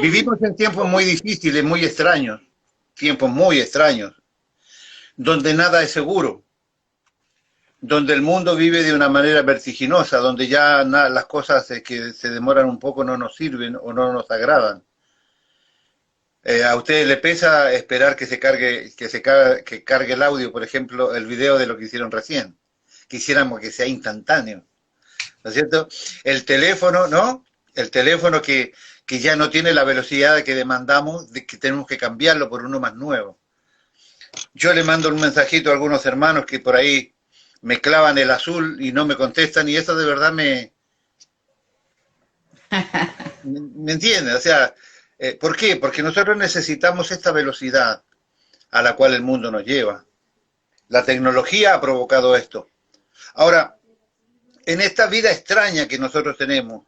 Vivimos en tiempos muy difíciles, muy extraños, tiempos muy extraños, donde nada es seguro, donde el mundo vive de una manera vertiginosa, donde ya las cosas que se demoran un poco no nos sirven o no nos agradan. ¿A usted le pesa esperar que se cargue, que cargue el audio, por ejemplo, el video de lo que hicieron recién? Quisiéramos que sea instantáneo, ¿no es cierto? El teléfono, ¿no? El teléfono que ya no tiene la velocidad que demandamos, de que tenemos que cambiarlo por uno más nuevo. Yo le mando un mensajito a algunos hermanos que por ahí me clavan el azul y no me contestan, y eso de verdad me entiende. O sea, ¿por qué? Porque nosotros necesitamos esta velocidad a la cual el mundo nos lleva. La tecnología ha provocado esto. Ahora, en esta vida extraña que nosotros tenemos,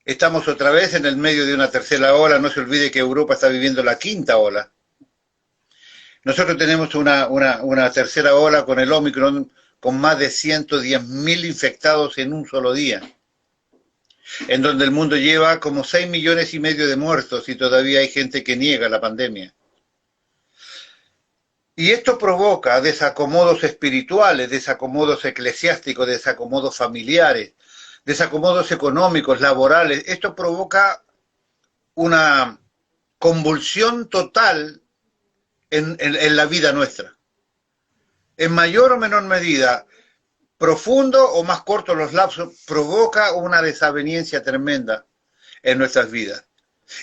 estamos otra vez en el medio de una tercera ola. No se olvide que Europa está viviendo la quinta ola. Nosotros tenemos una tercera ola con el Omicron, con más de 110.000 infectados en un solo día, en donde el mundo lleva como 6 millones y medio de muertos y todavía hay gente que niega la pandemia. Y esto provoca desacomodos espirituales, desacomodos eclesiásticos, desacomodos familiares, desacomodos económicos, laborales. Esto provoca una convulsión total en la vida nuestra. En mayor o menor medida, profundo o más corto los lapsos, provoca una desaveniencia tremenda en nuestras vidas.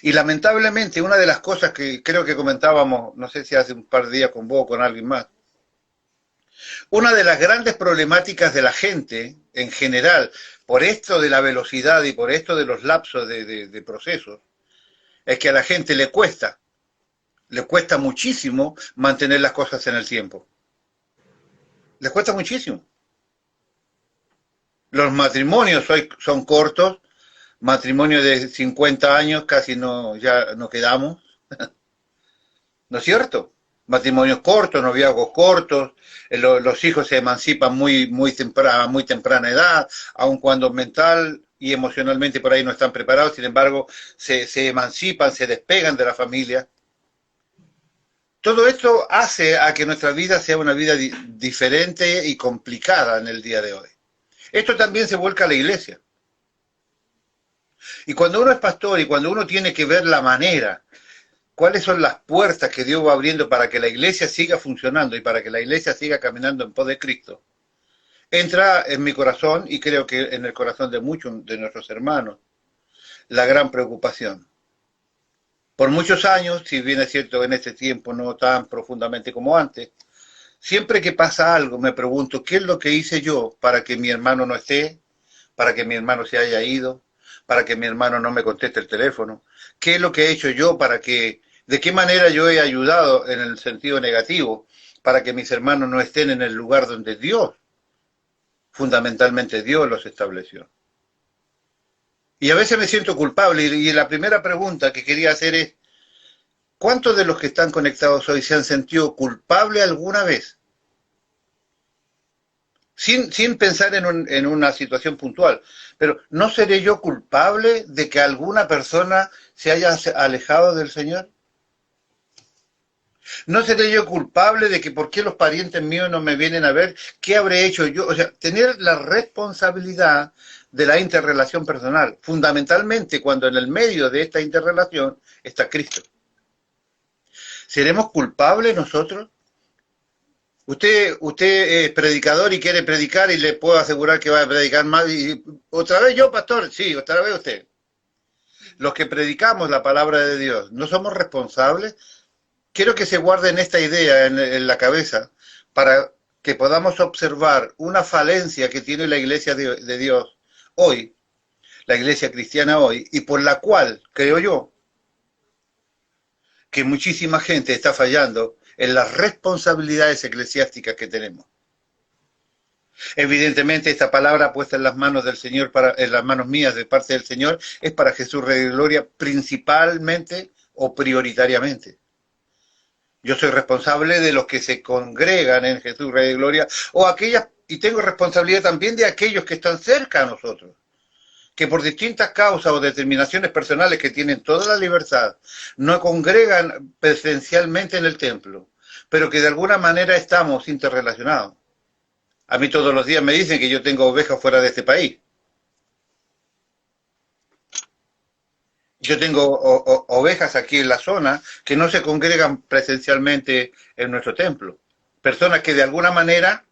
Y lamentablemente, una de las cosas que creo que comentábamos, no sé si hace un par de días con vos o con alguien más, una de las grandes problemáticas de la gente en general, por esto de la velocidad y por esto de los lapsos de procesos, es que a la gente le cuesta muchísimo mantener las cosas en el tiempo. Les cuesta muchísimo. Los matrimonios hoy son cortos, matrimonios de 50 años casi no, ya no quedamos, ¿no es cierto? Matrimonios cortos, noviazgos cortos, los hijos se emancipan muy temprana edad, aun cuando mental y emocionalmente por ahí no están preparados, sin embargo, se emancipan, se despegan de la familia. Todo esto hace a que nuestra vida sea una vida diferente y complicada en el día de hoy. Esto también se vuelca a la iglesia. Y cuando uno es pastor y cuando uno tiene que ver la manera, cuáles son las puertas que Dios va abriendo para que la iglesia siga funcionando y para que la iglesia siga caminando en pos de Cristo, entra en mi corazón y creo que en el corazón de muchos de nuestros hermanos la gran preocupación. Por muchos años, si bien es cierto en este tiempo no tan profundamente como antes, siempre que pasa algo me pregunto qué es lo que hice yo para que mi hermano no esté, para que mi hermano se haya ido, para que mi hermano no me conteste el teléfono, qué es lo que he hecho yo para que, de qué manera yo he ayudado en el sentido negativo para que mis hermanos no estén en el lugar donde Dios, fundamentalmente Dios los estableció. Y a veces me siento culpable y la primera pregunta que quería hacer es, ¿cuántos de los que están conectados hoy se han sentido culpables alguna vez? Sin pensar en una situación puntual, pero ¿no seré yo culpable de que alguna persona se haya alejado del Señor? ¿No seré yo culpable de que por qué los parientes míos no me vienen a ver? ¿Qué habré hecho yo? O sea, tener la responsabilidad de la interrelación personal, fundamentalmente cuando en el medio de esta interrelación está Cristo. ¿Seremos culpables nosotros? Usted es predicador y quiere predicar y le puedo asegurar que va a predicar más. Y, ¿otra vez yo, pastor? Sí, otra vez usted. Los que predicamos la palabra de Dios, ¿no somos responsables? Quiero que se guarden esta idea en la cabeza para que podamos observar una falencia que tiene la iglesia de Dios hoy, la iglesia cristiana hoy, y por la cual, creo yo, que muchísima gente está fallando en las responsabilidades eclesiásticas que tenemos. Evidentemente, esta palabra puesta en las manos del Señor, en las manos mías de parte del Señor, es para Jesús Rey de Gloria principalmente o prioritariamente. Yo soy responsable de los que se congregan en Jesús Rey de Gloria, o aquellas, y tengo responsabilidad también de aquellos que están cerca a nosotros, que por distintas causas o determinaciones personales que tienen toda la libertad, no congregan presencialmente en el templo, pero que de alguna manera estamos interrelacionados. A mí todos los días me dicen que yo tengo ovejas fuera de este país. Yo tengo ovejas aquí en la zona que no se congregan presencialmente en nuestro templo. Personas que de alguna manera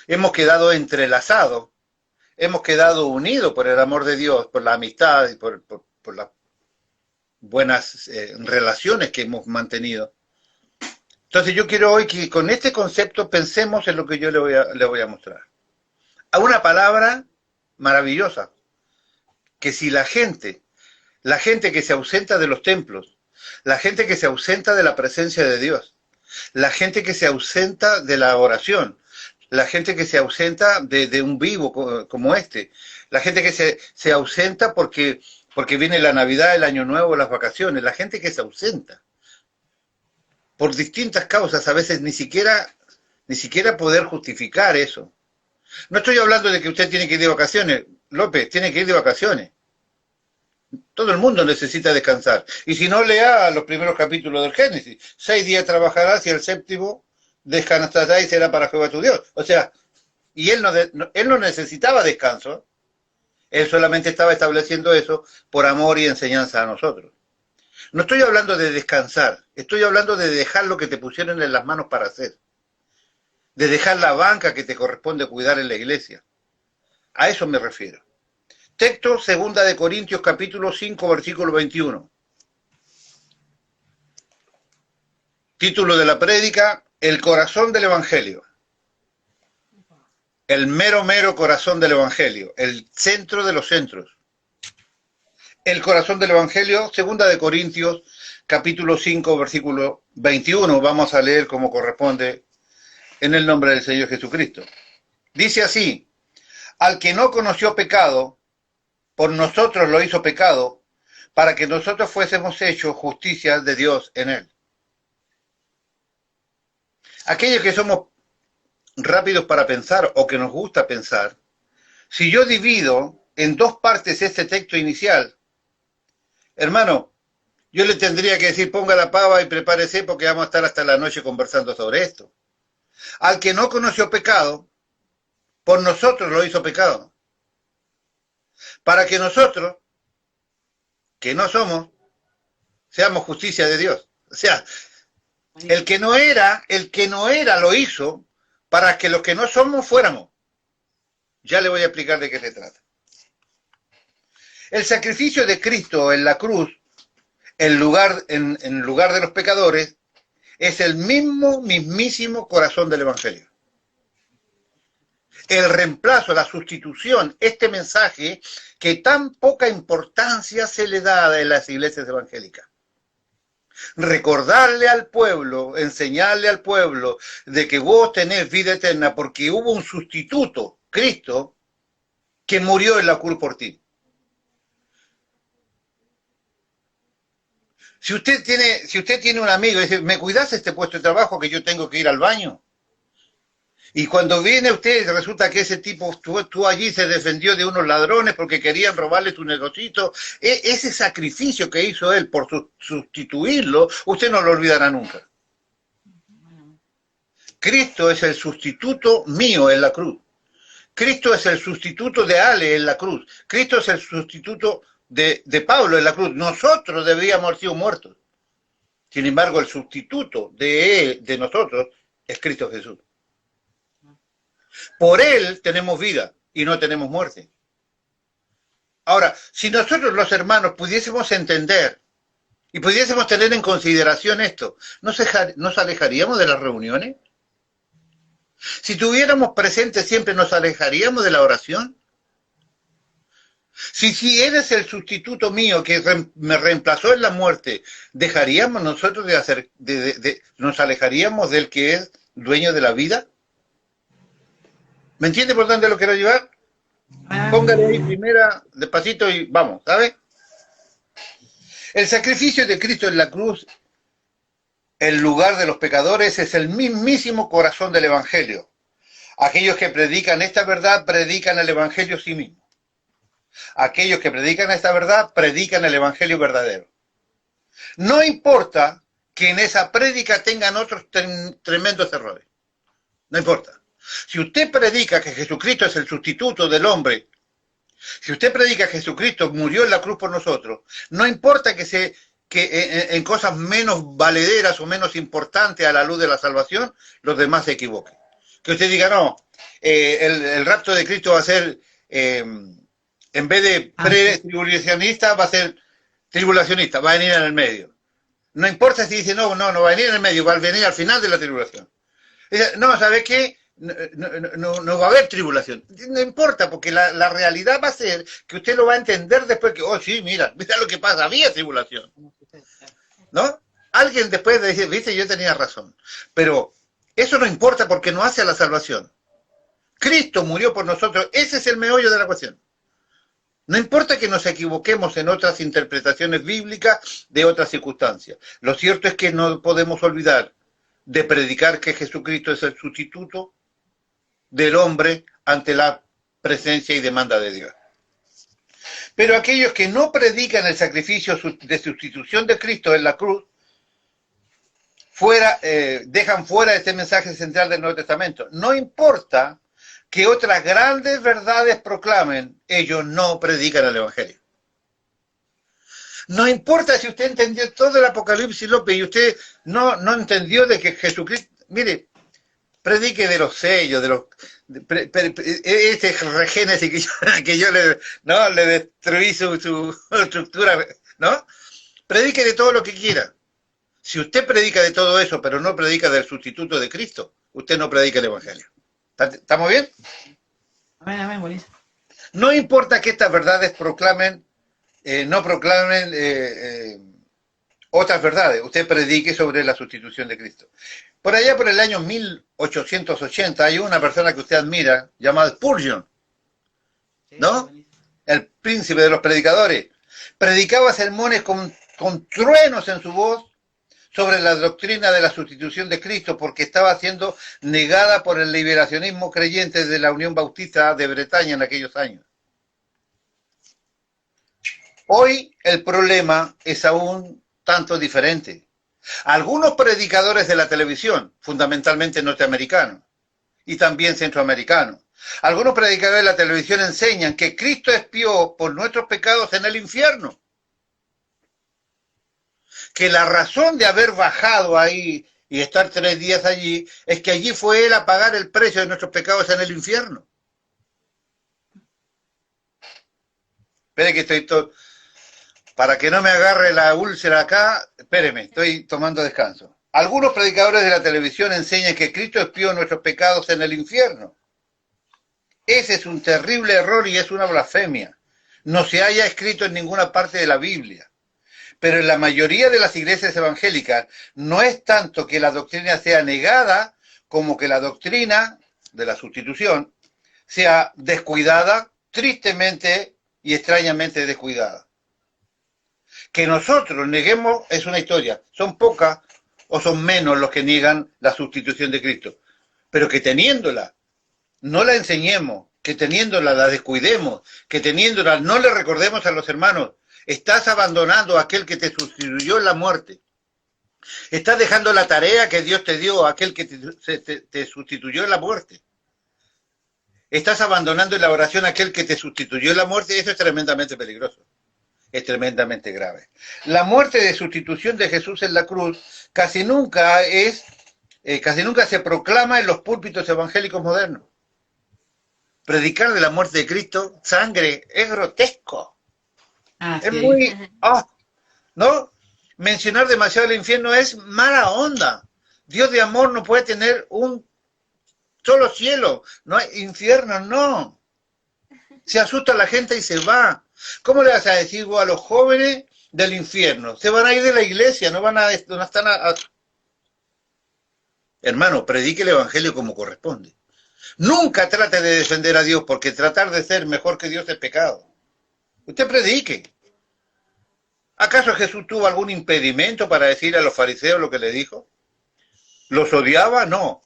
hemos quedado entrelazados, hemos quedado unidos por el amor de Dios, por la amistad y por las buenas relaciones que hemos mantenido. Entonces yo quiero hoy que con este concepto pensemos en lo que yo le voy a mostrar. A una palabra maravillosa, que si la gente que se ausenta de los templos, la gente que se ausenta de la presencia de Dios, la gente que se ausenta de la oración, la gente que se ausenta de un vivo como este, la gente que se ausenta porque viene la Navidad, el Año Nuevo, las vacaciones, la gente que se ausenta por distintas causas, a veces ni siquiera poder justificar eso. No estoy hablando de que usted tiene que ir de vacaciones, López, tiene que ir de vacaciones. Todo el mundo necesita descansar. Y si no, lea los primeros capítulos del Génesis. 6 días trabajarás y el séptimo descansarás y será para Jehová tu Dios. O sea, y él no necesitaba descanso. Él solamente estaba estableciendo eso por amor y enseñanza a nosotros. No estoy hablando de descansar, estoy hablando de dejar lo que te pusieron en las manos para hacer. De dejar la banca que te corresponde cuidar en la iglesia. A eso me refiero. Texto, 2 de Corintios, capítulo 5, versículo 21. Título de la prédica, el corazón del Evangelio. El mero corazón del Evangelio, el centro de los centros. El corazón del Evangelio, 2 de Corintios, capítulo 5, versículo 21. Vamos a leer como corresponde en el nombre del Señor Jesucristo. Dice así, al que no conoció pecado, por nosotros lo hizo pecado, para que nosotros fuésemos hechos justicia de Dios en él. Aquellos que somos rápidos para pensar o que nos gusta pensar, si yo divido en dos partes este texto inicial, hermano, yo le tendría que decir, ponga la pava y prepárese porque vamos a estar hasta la noche conversando sobre esto. Al que no conoció pecado, por nosotros lo hizo pecado. Para que nosotros, que no somos, seamos justicia de Dios. O sea, el que no era lo hizo para que los que no somos fuéramos. Ya le voy a explicar de qué se trata. El sacrificio de Cristo en la cruz, en lugar de los pecadores, es el mismísimo corazón del Evangelio. El reemplazo, la sustitución, este mensaje que tan poca importancia se le da en las iglesias evangélicas. Recordarle al pueblo, enseñarle al pueblo de que vos tenés vida eterna porque hubo un sustituto, Cristo, que murió en la cruz por ti. Si usted tiene un amigo y dice, ¿me cuidás este puesto de trabajo que yo tengo que ir al baño? Y cuando viene usted, resulta que ese tipo tú allí se defendió de unos ladrones porque querían robarle tu negocito. Ese sacrificio que hizo él por sustituirlo, usted no lo olvidará nunca. Cristo es el sustituto mío en la cruz. Cristo es el sustituto de Ale en la cruz. Cristo es el sustituto de Pablo en la cruz. Nosotros debíamos haber sido muertos. Sin embargo, el sustituto de nosotros es Cristo Jesús. Por él tenemos vida y no tenemos muerte. Ahora, si nosotros los hermanos pudiésemos entender y pudiésemos tener en consideración esto, ¿nos alejaríamos de las reuniones? Si tuviéramos presente siempre, ¿nos alejaríamos de la oración? Si eres el sustituto mío que me reemplazó en la muerte, ¿dejaríamos nosotros nos alejaríamos del que es dueño de la vida? ¿Me entiende por dónde lo quiero llevar? Póngale ahí primera, despacito y vamos, ¿sabe? El sacrificio de Cristo en la cruz, en lugar de los pecadores, es el mismísimo corazón del Evangelio. Aquellos que predican esta verdad, predican el Evangelio sí mismo. Aquellos que predican esta verdad, predican el evangelio verdadero. No importa que en esa prédica tengan otros tremendos errores. No importa. Si usted predica que Jesucristo es el sustituto del hombre, si usted predica que Jesucristo murió en la cruz por nosotros, no importa que en cosas menos valederas o menos importantes a la luz de la salvación, los demás se equivoquen. Que usted diga, no, el rapto de Cristo va a ser, en vez de pre-tribulacionista, va a ser tribulacionista, va a venir en el medio. No importa si dice, no va a venir en el medio, va a venir al final de la tribulación. No, ¿sabe qué? No va a haber tribulación. No importa, porque la realidad va a ser que usted lo va a entender después que, oh sí, mira lo que pasa, había tribulación. ¿No? Alguien después de decir, viste, yo tenía razón. Pero eso no importa porque no hace a la salvación. Cristo murió por nosotros, ese es el meollo de la cuestión. No importa que nos equivoquemos en otras interpretaciones bíblicas de otras circunstancias. Lo cierto es que no podemos olvidar de predicar que Jesucristo es el sustituto del hombre ante la presencia y demanda de Dios. Pero aquellos que no predican el sacrificio de sustitución de Cristo en la cruz, dejan fuera este mensaje central del Nuevo Testamento. No importa que otras grandes verdades proclamen, ellos no predican el Evangelio. No importa si usted entendió todo el Apocalipsis, López, y usted no entendió de que Jesucristo, mire, predique de los sellos, de los este regénesis que yo le destruí su estructura, ¿no? Predique de todo lo que quiera. Si usted predica de todo eso, pero no predica del sustituto de Cristo, usted no predica el Evangelio. ¿Estamos bien? Amén, buenísimo. No importa que estas verdades no proclamen otras verdades. Usted predique sobre la sustitución de Cristo. Por allá, por el año 1880, hay una persona que usted admira, llamada Spurgeon, ¿no? El príncipe de los predicadores. Predicaba sermones con truenos en su voz sobre la doctrina de la sustitución de Cristo, porque estaba siendo negada por el liberacionismo creyente de la Unión Bautista de Bretaña en aquellos años. Hoy el problema es aún tanto diferente. Algunos predicadores de la televisión, fundamentalmente norteamericanos y también centroamericanos, algunos predicadores de la televisión enseñan que Cristo expió por nuestros pecados en el infierno. Que la razón de haber bajado ahí y estar 3 días allí es que allí fue Él a pagar el precio de nuestros pecados en el infierno. Espere que estoy para que no me agarre la úlcera acá, espéreme, estoy tomando descanso. Algunos predicadores de la televisión enseñan que Cristo expió nuestros pecados en el infierno. Ese es un terrible error y es una blasfemia. No se haya escrito en ninguna parte de la Biblia. Pero en la mayoría de las iglesias evangélicas no es tanto que la doctrina sea negada como que la doctrina de la sustitución sea descuidada, tristemente y extrañamente descuidada. Que nosotros neguemos es una historia. Son pocas o son menos los que niegan la sustitución de Cristo. Pero que teniéndola, no la enseñemos, que teniéndola la descuidemos, que teniéndola no le recordemos a los hermanos. Estás abandonando a aquel que te sustituyó en la muerte. Estás dejando la tarea que Dios te dio a aquel que te sustituyó en la muerte. Estás abandonando en la oración a aquel que te sustituyó en la muerte. Eso es tremendamente peligroso. Es tremendamente grave. La muerte de sustitución de Jesús en la cruz casi nunca se proclama en los púlpitos evangélicos modernos. Predicar de la muerte de Cristo, sangre, es grotesco. Es muy... ¿no? Mencionar demasiado el infierno es mala onda. Dios de amor no puede tener un solo cielo. No hay infierno, no. Se asusta la gente y se va. ¿Cómo le vas a decir vos a los jóvenes del infierno? Se van a ir de la iglesia, no están a... Hermano, predique el evangelio como corresponde. Nunca trate de defender a Dios, porque tratar de ser mejor que Dios es pecado. Usted predique. ¿Acaso Jesús tuvo algún impedimento para decir a los fariseos lo que le dijo? ¿Los odiaba? No.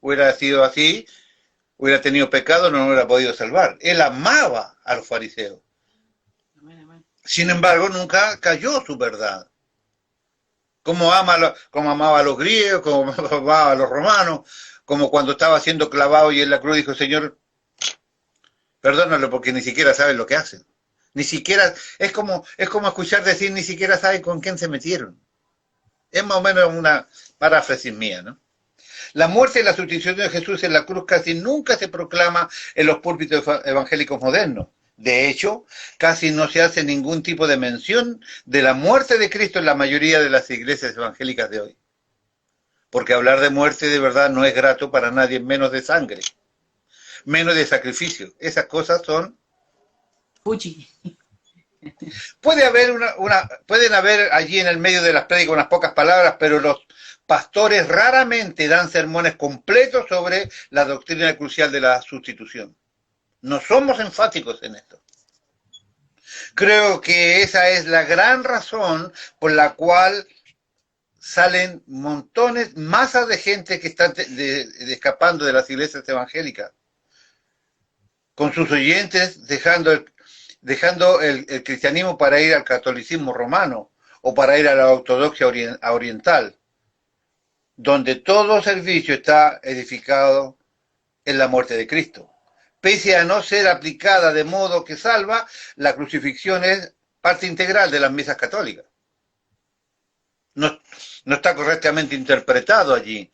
Hubiera sido así, hubiera tenido pecado, no lo hubiera podido salvar. Él amaba a los fariseos. Amén, amén. Sin embargo, nunca cayó su verdad. Como amaba a los griegos, como amaba a los romanos, como cuando estaba siendo clavado y en la cruz dijo, Señor, perdónalo porque ni siquiera saben lo que hacen. Ni siquiera, es como escuchar decir, ni siquiera saben con quién se metieron. Es más o menos una paráfrasis mía, ¿no? La muerte y la sustitución de Jesús en la cruz casi nunca se proclama en los púlpitos evangélicos modernos. De hecho, casi no se hace ningún tipo de mención de la muerte de Cristo en la mayoría de las iglesias evangélicas de hoy. Porque hablar de muerte de verdad no es grato para nadie, menos de sangre, menos de sacrificio. Esas cosas son... Puchi. Pueden haber allí en el medio de las prédicas unas pocas palabras, pero los pastores raramente dan sermones completos sobre la doctrina crucial de la sustitución. No somos enfáticos en esto. Creo que esa es la gran razón por la cual salen montones, masas de gente que están escapando de las iglesias evangélicas, con sus oyentes dejando el cristianismo para ir al catolicismo romano o para ir a la ortodoxia oriental, donde todo servicio está edificado en la muerte de Cristo. Pese a no ser aplicada de modo que salva, la crucifixión es parte integral de las misas católicas. No está correctamente interpretado allí.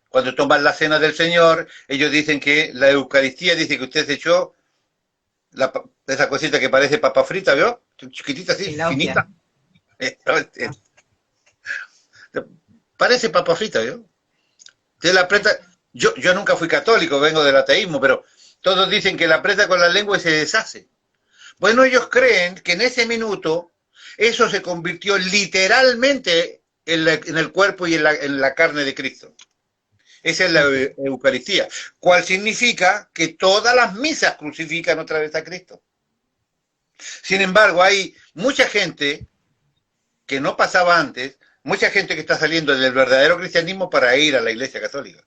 Cuando toman la cena del Señor, ellos dicen que la Eucaristía dice que usted se echó esa cosita que parece papa frita, ¿vio? Chiquitita así, Sí, la hostia. finita. Parece papa frita, ¿vio? Usted la aprieta. Yo nunca fui católico, vengo del ateísmo, pero todos dicen que la aprieta con la lengua y se deshace. Bueno, ellos creen que en ese minuto eso se convirtió literalmente en el cuerpo y en la carne de Cristo. Esa es la Eucaristía, cual significa que todas las misas crucifican otra vez a Cristo. Sin embargo, hay mucha gente que no pasaba antes, mucha gente que está saliendo del verdadero cristianismo para ir a la Iglesia Católica,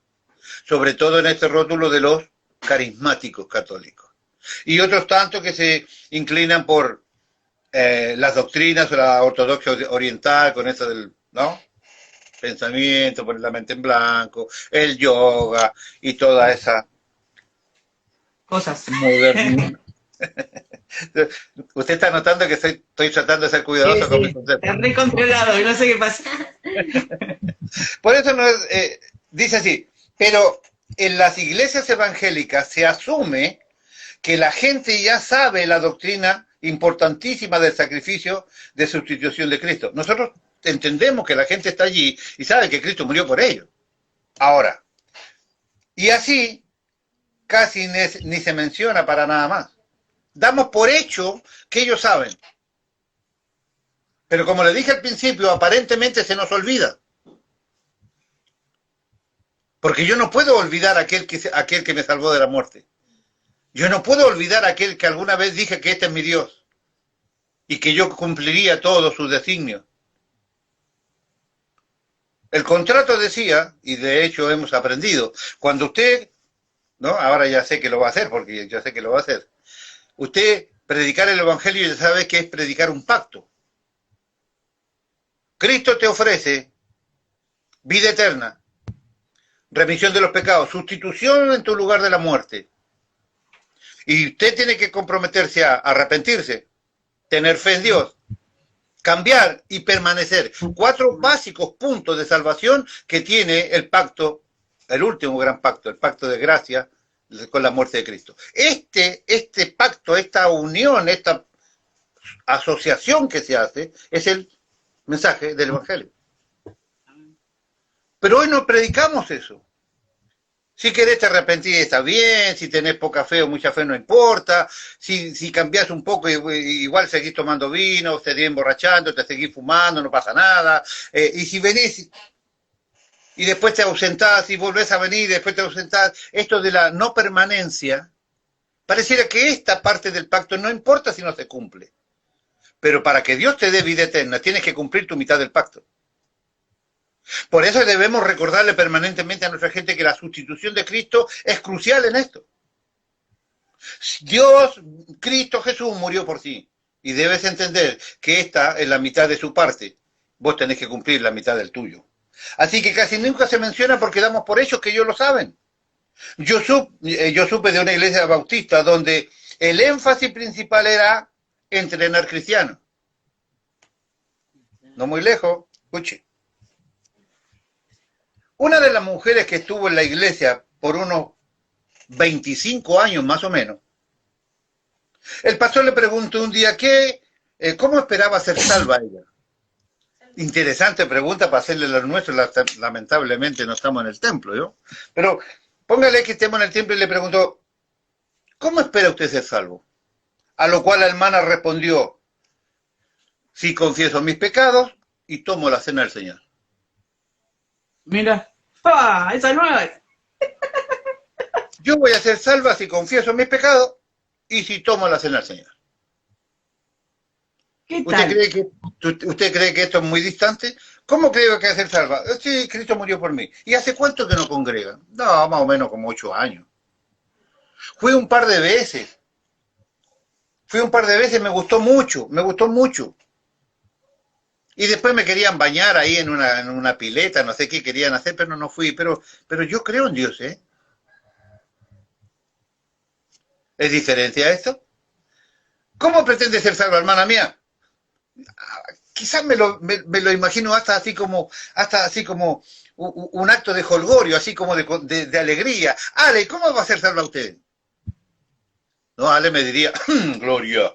sobre todo en este rótulo de los carismáticos católicos. Y otros tantos que se inclinan por las doctrinas o la ortodoxia oriental, con eso del, ¿no?, pensamiento, poner la mente en blanco, el yoga y toda esa Cosas. modernidad. Usted está notando que estoy tratando de ser cuidadoso con mis conceptos. Está re controlado y no sé qué pasa. Por eso dice así, pero en las iglesias evangélicas se asume que la gente ya sabe la doctrina importantísima del sacrificio de sustitución de Cristo. Nosotros entendemos que la gente está allí y sabe que Cristo murió por ellos. Ahora, y así casi ni se menciona para nada más. Damos por hecho que ellos saben. Pero como le dije al principio, aparentemente se nos olvida. Porque yo no puedo olvidar a aquel que me salvó de la muerte. Yo no puedo olvidar a aquel que alguna vez dije que este es mi Dios y que yo cumpliría todos sus designios. El contrato decía, y de hecho hemos aprendido, cuando usted, ¿no?, ahora ya sé que lo va a hacer, porque yo sé que lo va a hacer, usted predicar el Evangelio ya sabe que es predicar un pacto. Cristo te ofrece vida eterna, remisión de los pecados, sustitución en tu lugar de la muerte. Y usted tiene que comprometerse a arrepentirse, tener fe en Dios, cambiar y permanecer. 4 básicos puntos de salvación que tiene el pacto, el último gran pacto, el pacto de gracia con la muerte de Cristo. Este pacto, esta unión, esta asociación que se hace, es el mensaje del Evangelio. Pero hoy no predicamos eso. Si querés te arrepentir está bien, si tenés poca fe o mucha fe no importa, si cambiás un poco igual seguís tomando vino, te seguís emborrachando, te seguís fumando, no pasa nada, y si venís y después te ausentás y volvés a venir y después te ausentás, esto de la no permanencia, pareciera que esta parte del pacto no importa si no se cumple, pero para que Dios te dé vida eterna tienes que cumplir tu mitad del pacto. Por eso debemos recordarle permanentemente a nuestra gente que la sustitución de Cristo es crucial en esto. Dios, Cristo Jesús murió por ti. Y debes entender que esta es la mitad de su parte. Vos tenés que cumplir la mitad del tuyo. Así que casi nunca se menciona porque damos por hechos que ellos lo saben. Yo supe de una iglesia bautista donde el énfasis principal era entrenar cristianos. No muy lejos, escuche. Una de las mujeres que estuvo en la iglesia por unos 25 años más o menos, el pastor le preguntó un día cómo esperaba ser salva ella. Interesante pregunta para hacerle lo nuestro, lamentablemente no estamos en el templo, ¿no? Pero póngale que estemos en el templo y le preguntó, ¿cómo espera usted ser salvo? A lo cual la hermana respondió, si confieso mis pecados y tomo la cena del Señor. Mira. ¡Ah! Esa nueva. Yo voy a ser salva si confieso mis pecados y si tomo la cena del Señor. ¿Qué tal? ¿Usted cree que esto es muy distante? ¿Cómo creo que va a ser salva? Sí, Cristo murió por mí. ¿Y hace cuánto que no congrega? No, más o menos como 8 años. Fui un par de veces. Me gustó mucho. Y después me querían bañar ahí en una pileta, no sé qué querían hacer, pero no fui. Pero yo creo en Dios, ¿eh? ¿Es diferente a esto? ¿Cómo pretende ser salva, hermana mía? Quizás me lo imagino hasta así como un acto de jolgorio, así como de alegría. Ale, ¿cómo va a ser salva usted? No, Ale me diría, gloria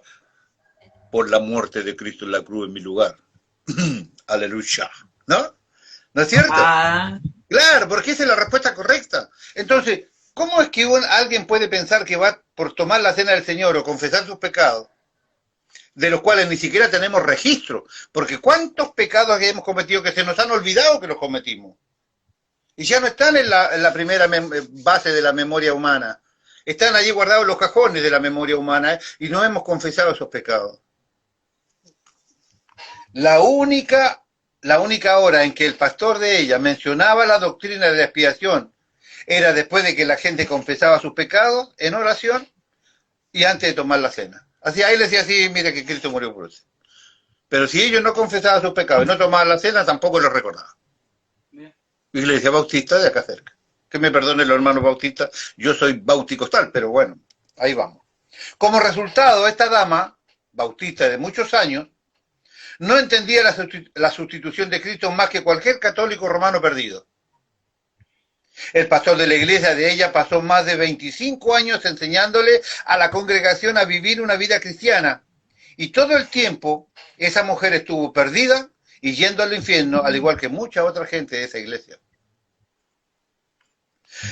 por la muerte de Cristo en la cruz en mi lugar. Aleluya. ¿No? ¿No es cierto? Ah, Claro, porque esa es la respuesta correcta. Entonces, ¿cómo es que alguien puede pensar que va por tomar la cena del Señor o confesar sus pecados, de los cuales ni siquiera tenemos registro? Porque ¿cuántos pecados hemos cometido que se nos han olvidado que los cometimos? Y ya no están en la primera base de la memoria humana. Están allí guardados en los cajones de la memoria humana, y no hemos confesado esos pecados. La única hora en que el pastor de ella mencionaba la doctrina de la expiación era después de que la gente confesaba sus pecados en oración y antes de tomar la cena. Así ahí le decía así, mira que Cristo murió por usted. Pero si ellos no confesaban sus pecados y no tomaban la cena, tampoco lo recordaban. Iglesia Bautista de acá cerca. Que me perdonen los hermanos bautistas, yo soy bauticostal, pero bueno, ahí vamos. Como resultado, esta dama, bautista de muchos años, no entendía la sustitución de Cristo más que cualquier católico romano perdido. El pastor de la iglesia de ella pasó más de 25 años enseñándole a la congregación a vivir una vida cristiana. Y todo el tiempo esa mujer estuvo perdida y yendo al infierno, al igual que mucha otra gente de esa iglesia.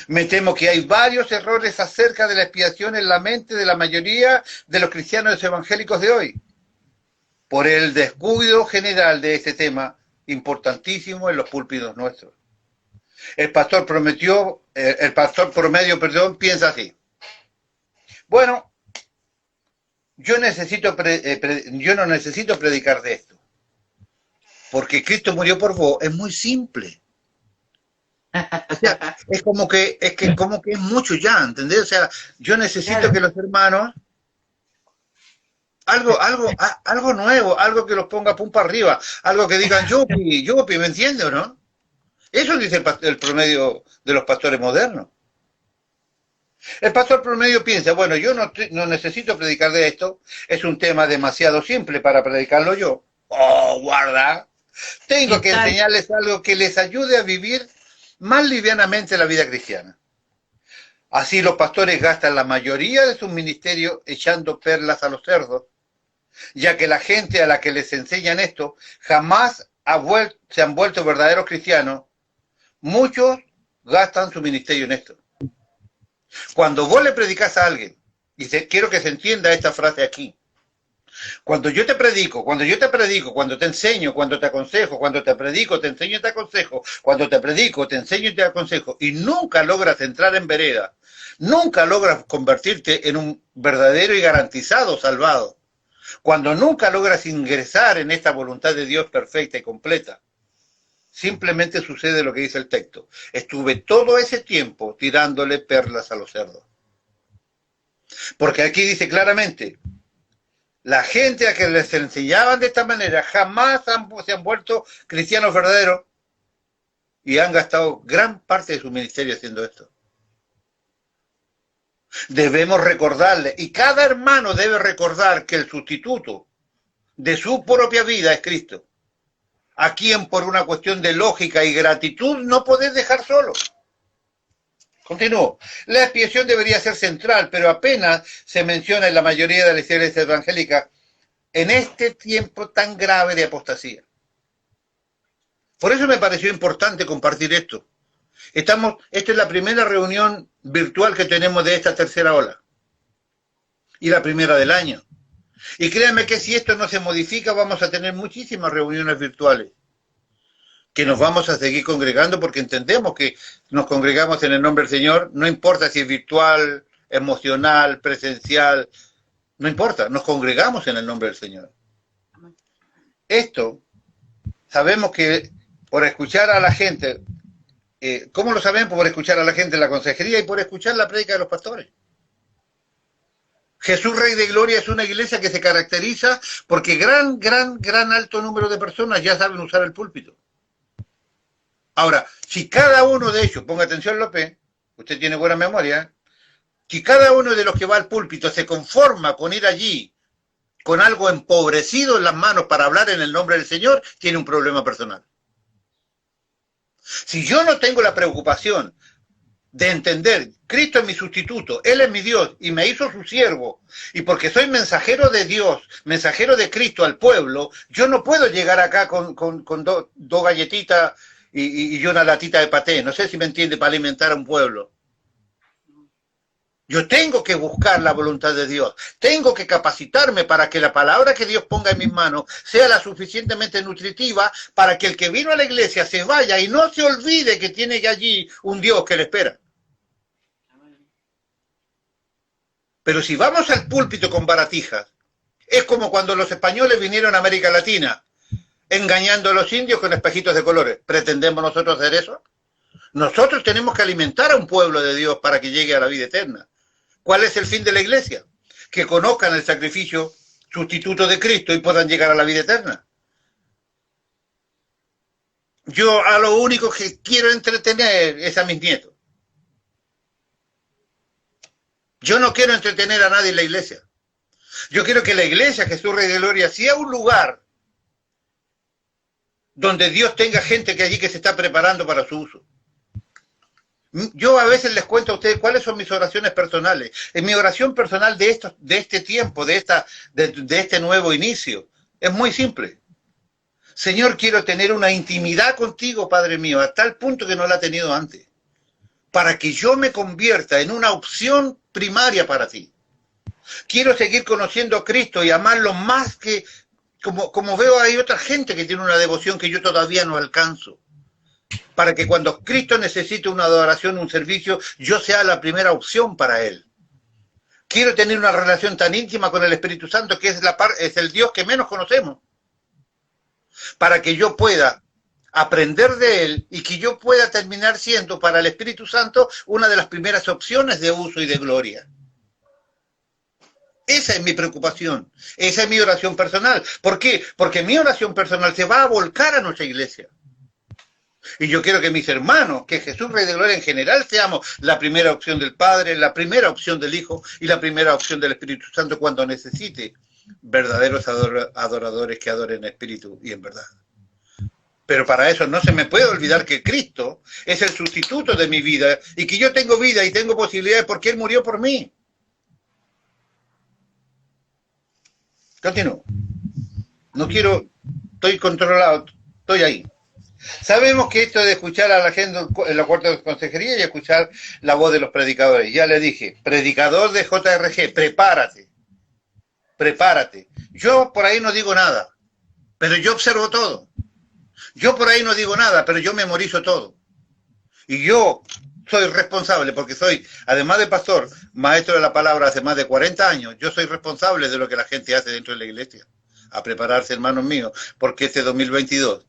Me temo que hay varios errores acerca de la expiación en la mente de la mayoría de los cristianos evangélicos de hoy, por el descuido general de este tema importantísimo en los púlpitos nuestros. El pastor promedio, piensa así. Bueno, yo no necesito predicar de esto, porque Cristo murió por vos. Es muy simple. O sea, es como que es mucho ya, ¿entendés? O sea, yo necesito que los hermanos algo nuevo, algo que los ponga pum para arriba, algo que digan yupi, ¿me entiendes o no? Eso dice el promedio de los pastores modernos. El pastor promedio piensa, bueno, yo no necesito predicar de esto, es un tema demasiado simple para predicarlo yo. Oh, guarda. Tengo que enseñarles algo que les ayude a vivir más livianamente la vida cristiana. Así los pastores gastan la mayoría de sus ministerios echando perlas a los cerdos, ya que la gente a la que les enseñan esto jamás se han vuelto verdaderos cristianos. Muchos gastan su ministerio en esto. Cuando vos le predicas a alguien, y quiero que se entienda esta frase aquí, cuando te predico, cuando te enseño, cuando te aconsejo, cuando te predico, te enseño y te aconsejo, cuando te predico, te enseño y te aconsejo, y nunca logras entrar en vereda, nunca logras convertirte en un verdadero y garantizado salvado, cuando nunca logras ingresar en esta voluntad de Dios perfecta y completa, simplemente sucede lo que dice el texto. Estuve todo ese tiempo tirándole perlas a los cerdos. Porque aquí dice claramente, la gente a que les enseñaban de esta manera jamás se han vuelto cristianos verdaderos y han gastado gran parte de su ministerio haciendo esto. Debemos recordarle, y cada hermano debe recordar que el sustituto de su propia vida es Cristo, a quien por una cuestión de lógica y gratitud no podés dejar solo. Continúo. La expiación debería ser central, pero apenas se menciona en la mayoría de las iglesias evangélicas en este tiempo tan grave de apostasía. Por eso me pareció importante compartir esto. Esta es la primera reunión virtual que tenemos de esta tercera ola. Y la primera del año. Y créanme que si esto no se modifica, vamos a tener muchísimas reuniones virtuales. Que nos vamos a seguir congregando porque entendemos que nos congregamos en el nombre del Señor. No importa si es virtual, emocional, presencial. No importa, nos congregamos en el nombre del Señor. Esto, sabemos que por escuchar a la gente, ¿cómo lo sabemos? Por escuchar a la gente en la consejería y por escuchar la prédica de los pastores. Jesús Rey de Gloria es una iglesia que se caracteriza porque gran alto número de personas ya saben usar el púlpito. Ahora, si cada uno de ellos, ponga atención López, usted tiene buena memoria, si cada uno de los que va al púlpito se conforma con ir allí con algo empobrecido en las manos para hablar en el nombre del Señor, tiene un problema personal. Si yo no tengo la preocupación de entender, Cristo es mi sustituto, Él es mi Dios y me hizo su siervo, y porque soy mensajero de Dios, mensajero de Cristo al pueblo, yo no puedo llegar acá con dos galletitas y una latita de paté, no sé si me entiende, para alimentar a un pueblo. Yo tengo que buscar la voluntad de Dios, tengo que capacitarme para que la palabra que Dios ponga en mis manos sea la suficientemente nutritiva para que el que vino a la iglesia se vaya y no se olvide que tiene allí un Dios que le espera. Pero si vamos al púlpito con baratijas, es como cuando los españoles vinieron a América Latina, engañando a los indios con espejitos de colores. ¿Pretendemos nosotros hacer eso? Nosotros tenemos que alimentar a un pueblo de Dios para que llegue a la vida eterna. ¿Cuál es el fin de la iglesia? Que conozcan el sacrificio sustituto de Cristo y puedan llegar a la vida eterna. Yo a lo único que quiero entretener es a mis nietos. Yo no quiero entretener a nadie en la iglesia. Yo quiero que la iglesia, Jesús Rey de Gloria, sea un lugar donde Dios tenga gente que allí que se está preparando para su uso. Yo a veces les cuento a ustedes cuáles son mis oraciones personales. En mi oración personal de este tiempo, de este nuevo inicio, es muy simple. Señor, quiero tener una intimidad contigo, Padre mío, a tal punto que no la he tenido antes, para que yo me convierta en una opción primaria para ti. Quiero seguir conociendo a Cristo y amarlo más que, como veo hay otra gente que tiene una devoción que yo todavía no alcanzo. Para que cuando Cristo necesite una adoración, un servicio, yo sea la primera opción para Él. Quiero tener una relación tan íntima con el Espíritu Santo, que es el Dios que menos conocemos, para que yo pueda aprender de Él y que yo pueda terminar siendo para el Espíritu Santo una de las primeras opciones de uso y de gloria. Esa es mi preocupación, esa es mi oración personal. ¿Por qué? Porque mi oración personal se va a volcar a nuestra iglesia. Y yo quiero que mis hermanos, que Jesús Rey de Gloria en general, seamos la primera opción del Padre, la primera opción del Hijo y la primera opción del Espíritu Santo cuando necesite verdaderos adoradores que adoren en espíritu y en verdad. Pero para eso no se me puede olvidar que Cristo es el sustituto de mi vida y que yo tengo vida y tengo posibilidades porque Él murió por mí. Continúo. No quiero, estoy controlado, estoy ahí. Sabemos que esto de escuchar a la gente en la cuarta de consejería y escuchar la voz de los predicadores. Ya le dije, predicador de JRG, prepárate. Prepárate. Yo por ahí no digo nada, pero yo observo todo. Yo por ahí no digo nada, pero yo memorizo todo. Y yo soy responsable, porque soy, además de pastor, maestro de la palabra hace más de 40 años, yo soy responsable de lo que la gente hace dentro de la iglesia. A prepararse, hermanos míos, porque este 2022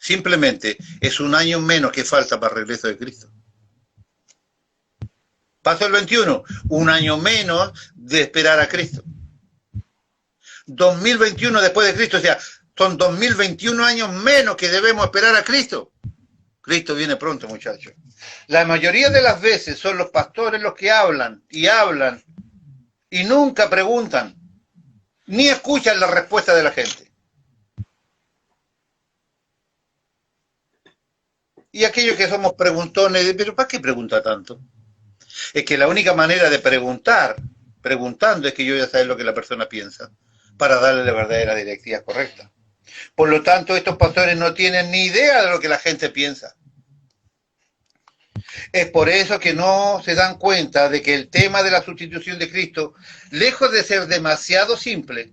simplemente es un año menos que falta para el regreso de Cristo. Pasó el 21, un año menos de esperar a Cristo. 2021 después de Cristo, o sea, son 2021 años menos que debemos esperar a Cristo. Cristo viene pronto, muchachos. La mayoría de las veces son los pastores los que hablan y nunca preguntan, ni escuchan la respuesta de la gente. Y aquellos que somos preguntones, pero ¿para qué pregunta tanto? Es que la única manera de preguntando, es que yo ya sé lo que la persona piensa, para darle la verdadera directiva correcta. Por lo tanto, estos pastores no tienen ni idea de lo que la gente piensa. Es por eso que no se dan cuenta de que el tema de la sustitución de Cristo, lejos de ser demasiado simple,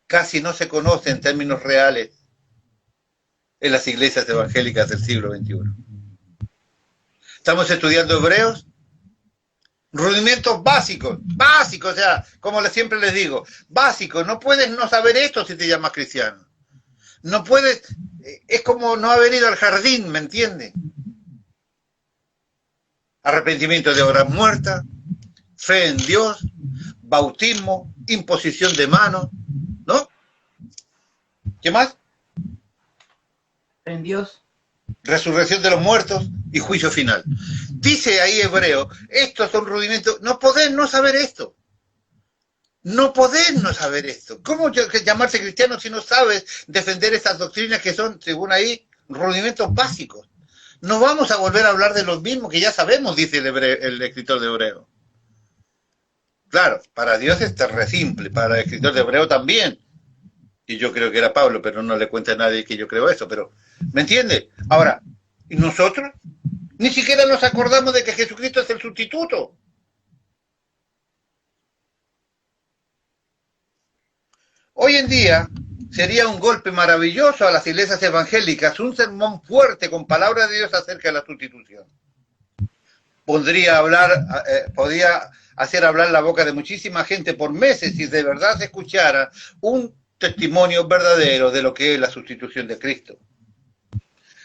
casi no se conoce en términos reales en las iglesias evangélicas del siglo XXI. Estamos estudiando Hebreos, rudimentos básicos, o sea, como siempre les digo, básicos. No puedes no saber esto si te llamas cristiano. No puedes, es como no haber ido al jardín, ¿me entiendes? Arrepentimiento de obras muertas, fe en Dios, bautismo, imposición de manos, ¿no? ¿Qué más? En Dios. Resurrección de los muertos y juicio final. Dice ahí Hebreo, estos son rudimentos. No podés no saber esto. No podés no saber esto. ¿Cómo llamarse cristiano si no sabes defender estas doctrinas que son, según ahí, rudimentos básicos? No vamos a volver a hablar de los mismos que ya sabemos, dice el escritor de Hebreo. Claro, para Dios es re simple, para el escritor de Hebreo también. Y yo creo que era Pablo, pero no le cuenta a nadie que yo creo eso, pero ¿me entiende? Ahora, ¿y nosotros? Ni siquiera nos acordamos de que Jesucristo es el sustituto. Hoy en día sería un golpe maravilloso a las iglesias evangélicas, un sermón fuerte con palabras de Dios acerca de la sustitución. Podría hacer hablar la boca de muchísima gente por meses si de verdad se escuchara un testimonio verdadero de lo que es la sustitución de Cristo.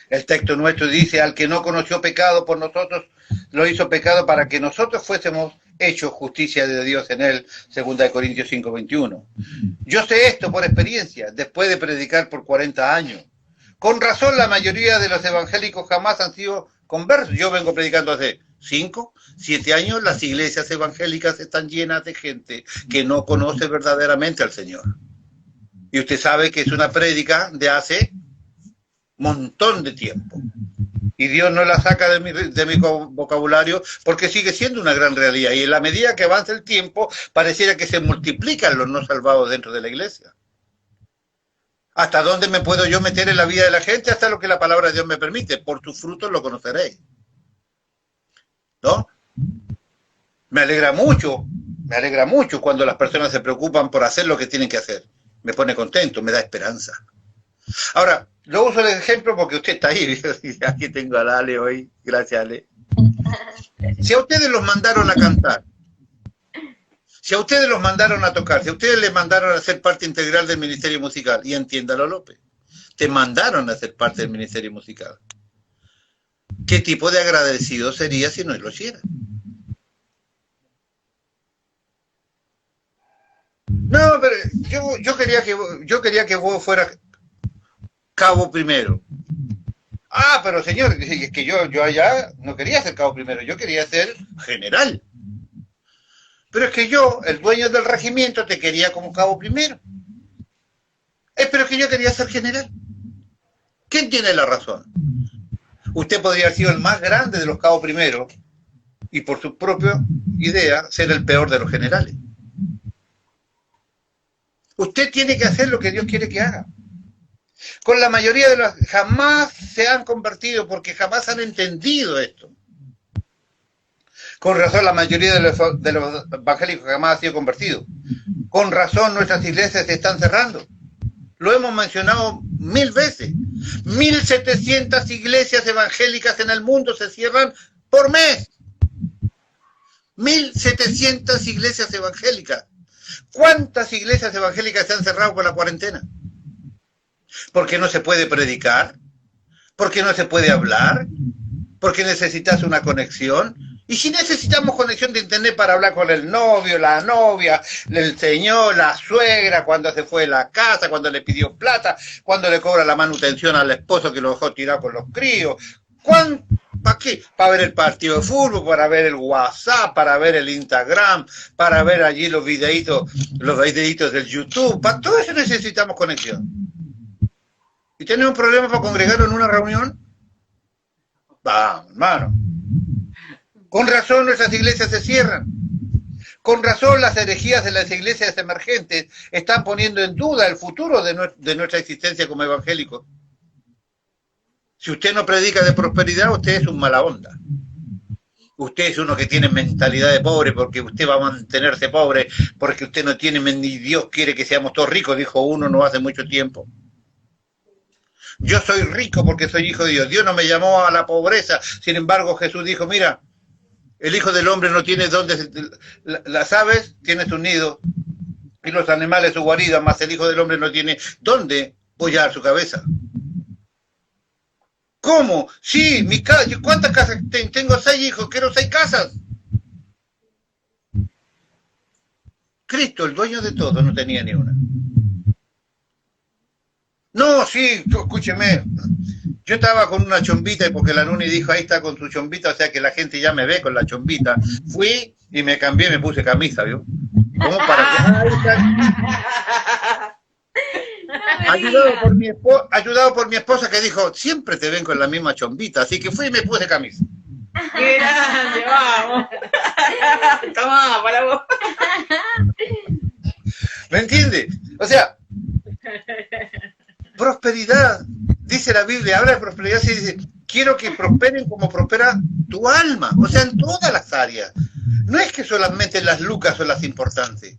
El texto nuestro dice, al que no conoció pecado por nosotros, lo hizo pecado para que nosotros fuésemos hechos justicia de Dios en él, 2 Corintios 5:21. Yo sé esto por experiencia, después de predicar por 40 años. Con razón, la mayoría de los evangélicos jamás han sido conversos. Yo vengo predicando hace 5, 7 años, las iglesias evangélicas están llenas de gente que no conoce verdaderamente al Señor. Y usted sabe que es una prédica de hace montón de tiempo. Y Dios no la saca de mi vocabulario porque sigue siendo una gran realidad. Y en la medida que avanza el tiempo, pareciera que se multiplican los no salvados dentro de la iglesia. ¿Hasta dónde me puedo yo meter en la vida de la gente? Hasta lo que la palabra de Dios me permite. Por tus frutos lo conoceréis. ¿No? Me alegra mucho cuando las personas se preocupan por hacer lo que tienen que hacer. Me pone contento, me da esperanza. Ahora, lo uso de ejemplo porque usted está ahí. Aquí tengo a Ale hoy. Gracias, Ale. Si a ustedes los mandaron a cantar, si a ustedes los mandaron a tocar, si a ustedes les mandaron a ser parte integral del ministerio musical, y entiéndalo, López, te mandaron a ser parte del ministerio musical, ¿qué tipo de agradecido sería si no lo hicieran? No, pero yo quería que vos fueras cabo primero. Ah, pero señor, es que yo allá no quería ser cabo primero, yo quería ser general. Pero es que yo, el dueño del regimiento, te quería como cabo primero. Pero es que yo quería ser general. ¿Quién tiene la razón? Usted podría haber sido el más grande de los cabos primeros y por su propia idea ser el peor de los generales. Usted tiene que hacer lo que Dios quiere que haga. Con la mayoría de los jamás se han convertido porque jamás han entendido esto. Con razón la mayoría de los evangélicos jamás han sido convertidos. Con razón nuestras iglesias se están cerrando. Lo hemos mencionado 1000 veces. 1700 iglesias evangélicas en el mundo se cierran por mes. 1700 iglesias evangélicas. ¿Cuántas iglesias evangélicas se han cerrado con la cuarentena? Porque no se puede predicar, porque no se puede hablar, porque necesitas una conexión. Y si necesitamos conexión de internet para hablar con el novio, la novia, el señor, la suegra, cuando se fue de la casa, cuando le pidió plata, cuando le cobra la manutención al esposo que lo dejó tirado con los críos, ¿para qué? Para ver el partido de fútbol, para ver el WhatsApp, para ver el Instagram, para ver allí los videitos del YouTube. Para todo eso necesitamos conexión. ¿Y tenemos un problema para congregarnos en una reunión? Vamos, hermano. Con razón nuestras iglesias se cierran. Con razón las herejías de las iglesias emergentes están poniendo en duda el futuro de nuestra existencia como evangélicos. Si usted no predica de prosperidad, usted es un mala onda. Usted es uno que tiene mentalidad de pobre porque usted va a mantenerse pobre, porque usted no tiene, ni Dios quiere que seamos todos ricos, dijo uno no hace mucho tiempo. Yo soy rico porque soy hijo de Dios. Dios no me llamó a la pobreza. Sin embargo, Jesús dijo, mira, el Hijo del Hombre no tiene dónde, las aves tienen su nido y los animales su guarida, más el Hijo del Hombre no tiene dónde apoyar su cabeza. ¿Cómo? Sí, mi casa, ¿cuántas casas tengo? Tengo 6 hijos, quiero 6 casas. Cristo, el dueño de todo, no tenía ni una. No, sí, escúcheme. Yo estaba con una chombita y porque la Nuni dijo, ahí está con su chombita, o sea que la gente ya me ve con la chombita. Fui y me cambié, me puse camisa, ¿vio? ¿Cómo para qué? Ayudado por mi esposa que dijo, siempre te ven con la misma chombita, así que fui y me puse camisa. ¡Qué grande, vamos! Toma, para vos. ¿Me entiendes? O sea, prosperidad, dice la Biblia, habla de prosperidad y dice, quiero que prosperen como prospera tu alma, o sea, en todas las áreas. No es que solamente las lucas son las importantes.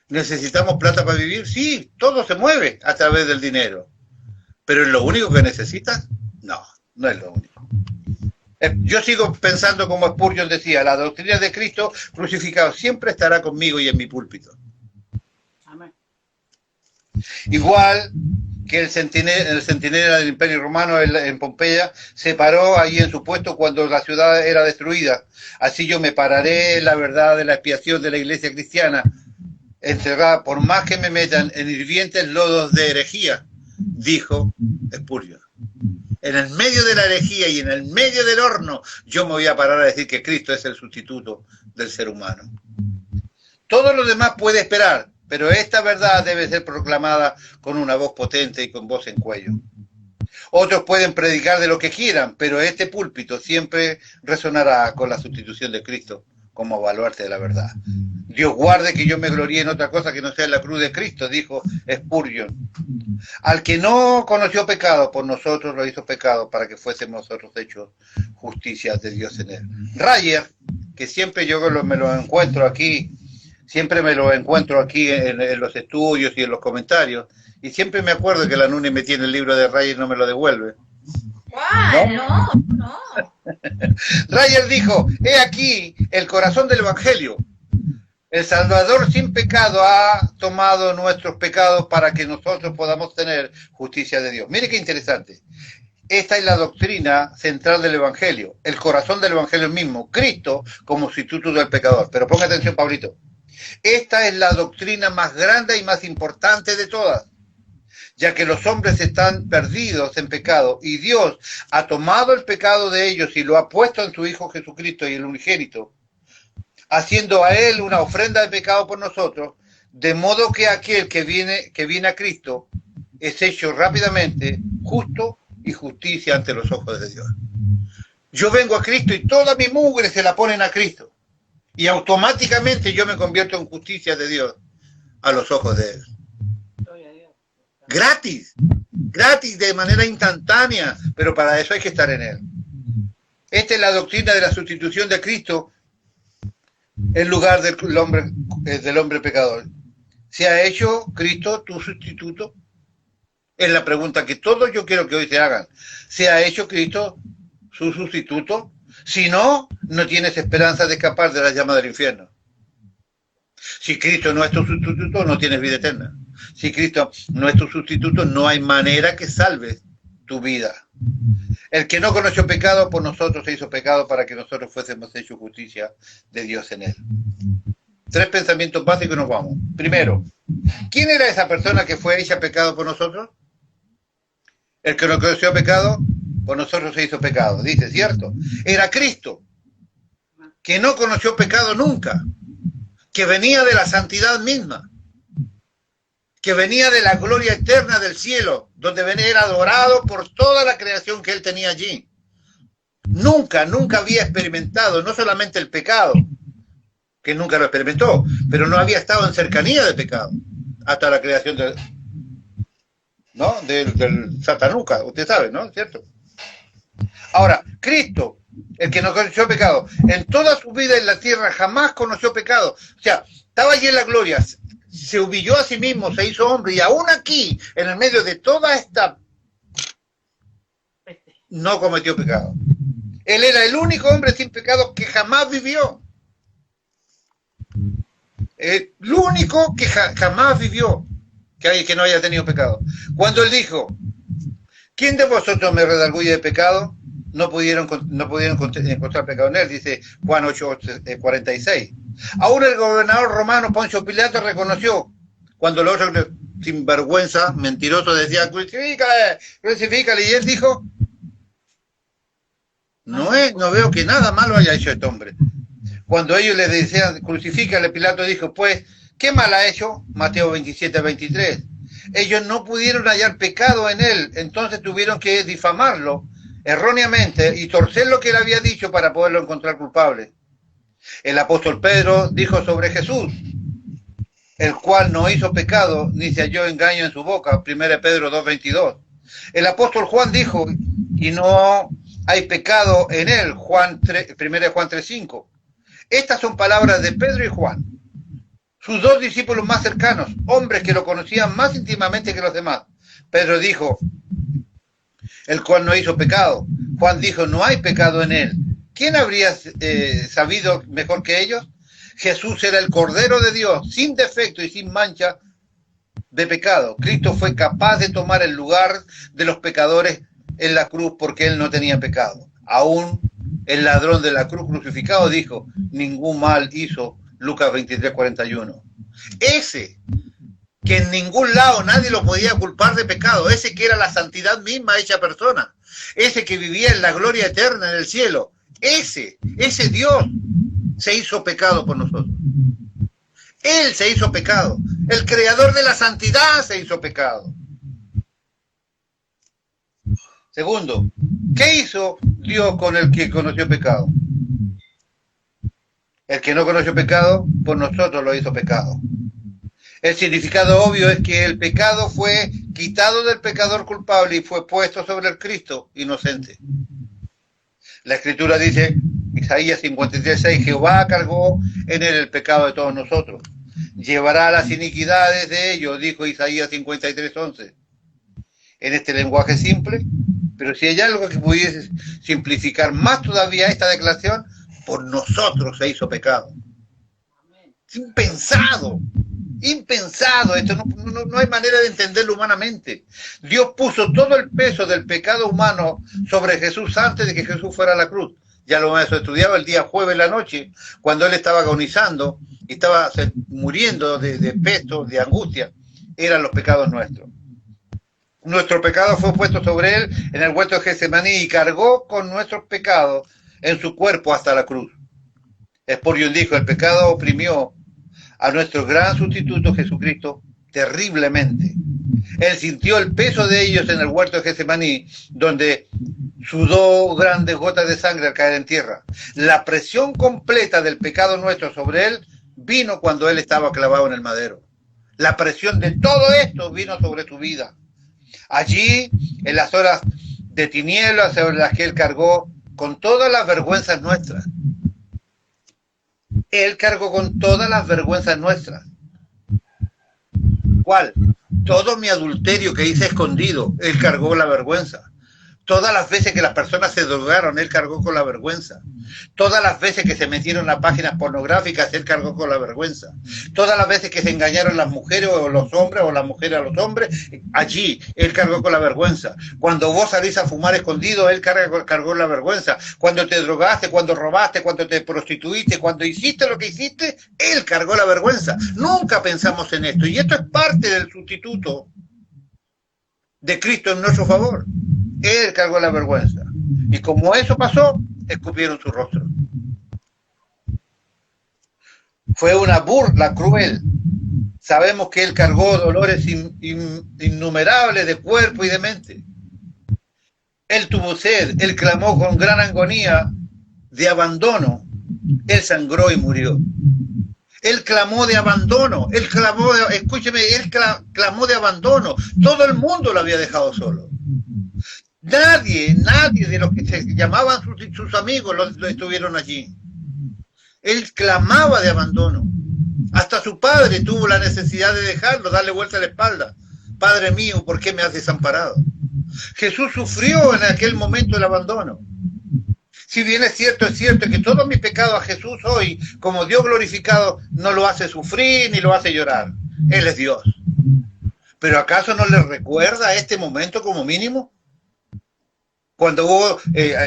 ¿Necesitamos plata para vivir? Sí, todo se mueve a través del dinero. ¿Pero es lo único que necesitas? No, no es lo único. Yo sigo pensando como Spurgeon decía, la doctrina de Cristo crucificado siempre estará conmigo y en mi púlpito. Amén. Igual que el centinela del Imperio Romano en Pompeya se paró ahí en su puesto cuando la ciudad era destruida. Así yo me pararé en la verdad de la expiación de la iglesia cristiana, encerrada por más que me metan en hirvientes lodos de herejía, dijo Spurgeon. En el medio de la herejía y en el medio del horno, yo me voy a parar a decir que Cristo es el sustituto del ser humano. Todo lo demás puede esperar, pero esta verdad debe ser proclamada con una voz potente y con voz en cuello. Otros pueden predicar de lo que quieran, pero este púlpito siempre resonará con la sustitución de Cristo como baluarte de la verdad. Dios guarde que yo me gloríe en otra cosa que no sea la cruz de Cristo, dijo Spurgeon. Al que no conoció pecado, por nosotros lo hizo pecado para que fuésemos nosotros hechos justicia de Dios en él. Rayer, que siempre yo me lo encuentro aquí, en los estudios y en los comentarios, y siempre me acuerdo que la Nuni me tiene el libro de Rayer y no me lo devuelve. ¿No? No. Rayer dijo, he aquí el corazón del Evangelio. El Salvador sin pecado ha tomado nuestros pecados para que nosotros podamos tener justicia de Dios. Mire qué interesante. Esta es la doctrina central del Evangelio, el corazón del Evangelio mismo, Cristo como sustituto del pecador. Pero ponga atención, Pablito. Esta es la doctrina más grande y más importante de todas, ya que los hombres están perdidos en pecado y Dios ha tomado el pecado de ellos y lo ha puesto en su Hijo Jesucristo y el unigénito, haciendo a él una ofrenda de pecado por nosotros, de modo que aquel que viene a Cristo es hecho rápidamente justo y justicia ante los ojos de Dios. Yo vengo a Cristo y toda mi mugre se la ponen a Cristo y automáticamente yo me convierto en justicia de Dios a los ojos de él. Gratis de manera instantánea, pero para eso hay que estar en él. Esta es la doctrina de la sustitución de Cristo en lugar del hombre pecador. ¿Se ha hecho Cristo tu sustituto? Es la pregunta que todos yo quiero que hoy se hagan. ¿Se ha hecho Cristo su sustituto? Si no, no tienes esperanza de escapar de la llama del infierno. Si Cristo no es tu sustituto, no tienes vida eterna. Si Cristo no es tu sustituto, no hay manera que salves tu vida. El que no conoció pecado, por nosotros se hizo pecado para que nosotros fuésemos hechos justicia de Dios en él. 3 pensamientos básicos y nos vamos. Primero, ¿quién era esa persona que fue hecha pecado por nosotros? El que no conoció pecado, por nosotros se hizo pecado. Dice, ¿cierto? Era Cristo, que no conoció pecado nunca, que venía de la santidad misma, que venía de la gloria eterna del cielo, donde era adorado por toda la creación que él tenía allí. Nunca había experimentado, no solamente el pecado, que nunca lo experimentó, pero no había estado en cercanía de pecado, hasta la creación del Satanuca, usted sabe, ¿no? ¿Cierto? Ahora, Cristo, el que no conoció pecado, en toda su vida en la tierra jamás conoció pecado. O sea, estaba allí en la gloria, se humilló a sí mismo, se hizo hombre, y aún aquí, en el medio de toda esta, no cometió pecado. Él era el único hombre sin pecado que jamás vivió. El único que jamás vivió, que no haya tenido pecado. Cuando él dijo, ¿quién de vosotros me redarguye de pecado? No pudieron encontrar pecado en él, dice Juan 8:46. Aún el gobernador romano Poncio Pilato reconoció, cuando el otro sinvergüenza, mentiroso, decía, crucifícale, y él dijo, no veo que nada malo haya hecho este hombre. Cuando ellos le decían, crucifícale, Pilato dijo, pues, ¿qué mal ha hecho? Mateo 27:23. Ellos no pudieron hallar pecado en él, entonces tuvieron que difamarlo erróneamente y torcer lo que él había dicho para poderlo encontrar culpable. El apóstol Pedro dijo sobre Jesús, el cual no hizo pecado, ni se halló engaño en su boca, 1 Pedro 2:22. El apóstol Juan dijo, y no hay pecado en él, 1 Juan 3:5. Estas son palabras de Pedro y Juan, sus 2 discípulos más cercanos, hombres que lo conocían más íntimamente que los demás. Pedro dijo, el cual no hizo pecado. Juan dijo, no hay pecado en él. ¿Quién habría sabido mejor que ellos? Jesús era el Cordero de Dios, sin defecto y sin mancha de pecado. Cristo fue capaz de tomar el lugar de los pecadores en la cruz porque él no tenía pecado. Aún el ladrón de la cruz crucificado dijo, ningún mal hizo, Lucas 23:41. Ese que en ningún lado nadie lo podía culpar de pecado, ese que era la santidad misma hecha persona, ese que vivía en la gloria eterna en el cielo, ese Dios se hizo pecado por nosotros. Él se hizo pecado. El creador de la santidad se hizo pecado. Segundo, ¿qué hizo Dios con el que conoció pecado? El que no conoció pecado, por nosotros lo hizo pecado. El significado obvio es que el pecado fue quitado del pecador culpable y fue puesto sobre el Cristo inocente. La Escritura dice, Isaías 53:6, Jehová cargó en él el pecado de todos nosotros. Llevará las iniquidades de ellos, dijo Isaías 53:11. En este lenguaje simple, pero si hay algo que pudiese simplificar más todavía esta declaración, por nosotros se hizo pecado. Impensado, esto no hay manera de entenderlo humanamente. Dios puso todo el peso del pecado humano sobre Jesús antes de que Jesús fuera a la cruz. Ya lo hemos estudiado el día jueves en la noche, cuando él estaba agonizando y estaba muriendo de pesto, de angustia. Eran los pecados nuestros. Nuestro pecado fue puesto sobre él en el huerto de Getsemaní y cargó con nuestros pecados en su cuerpo hasta la cruz. Spurgeon dijo, el pecado oprimió a nuestro gran sustituto Jesucristo terriblemente. Él sintió el peso de ellos en el huerto de Getsemaní, donde sudó grandes gotas de sangre al caer en tierra. La presión completa del pecado nuestro sobre él vino cuando él estaba clavado en el madero. La presión de todo esto vino sobre su vida. Allí, en las horas de tinieblas sobre las que él cargó con todas las vergüenzas nuestras. Él cargó con todas las vergüenzas nuestras. ¿Cuál? Todo mi adulterio que hice escondido, él cargó la vergüenza. Todas las veces que las personas se drogaron, Él cargó con la vergüenza. Todas las veces que se metieron a páginas pornográficas, Él cargó con la vergüenza. Todas las veces que se engañaron las mujeres o los hombres, o las mujeres a los hombres, allí Él cargó con la vergüenza. Cuando vos salís a fumar escondido, Él cargó la vergüenza. Cuando te drogaste, cuando robaste, cuando te prostituiste, cuando hiciste lo que hiciste, Él cargó la vergüenza. Nunca pensamos en esto. Y esto es parte del sustituto de Cristo en nuestro favor. Él cargó la vergüenza. Y como eso pasó, escupieron su rostro. Fue una burla cruel. Sabemos que Él cargó dolores innumerables de cuerpo y de mente. Él tuvo sed, Él clamó con gran agonía de abandono. Él sangró y murió. Él clamó de abandono. Él clamó de, escúcheme, Él clamó de abandono. Todo el mundo lo había dejado solo. Nadie de los que se llamaban sus amigos lo estuvieron allí. Él clamaba de abandono. Hasta su padre tuvo la necesidad de dejarlo, darle vuelta a la espalda. Padre mío, ¿por qué me has desamparado? Jesús sufrió en aquel momento el abandono. Si bien es cierto que todo mi pecado a Jesús hoy, como Dios glorificado, no lo hace sufrir ni lo hace llorar. Él es Dios. ¿Pero acaso no le recuerda este momento como mínimo? Cuando vos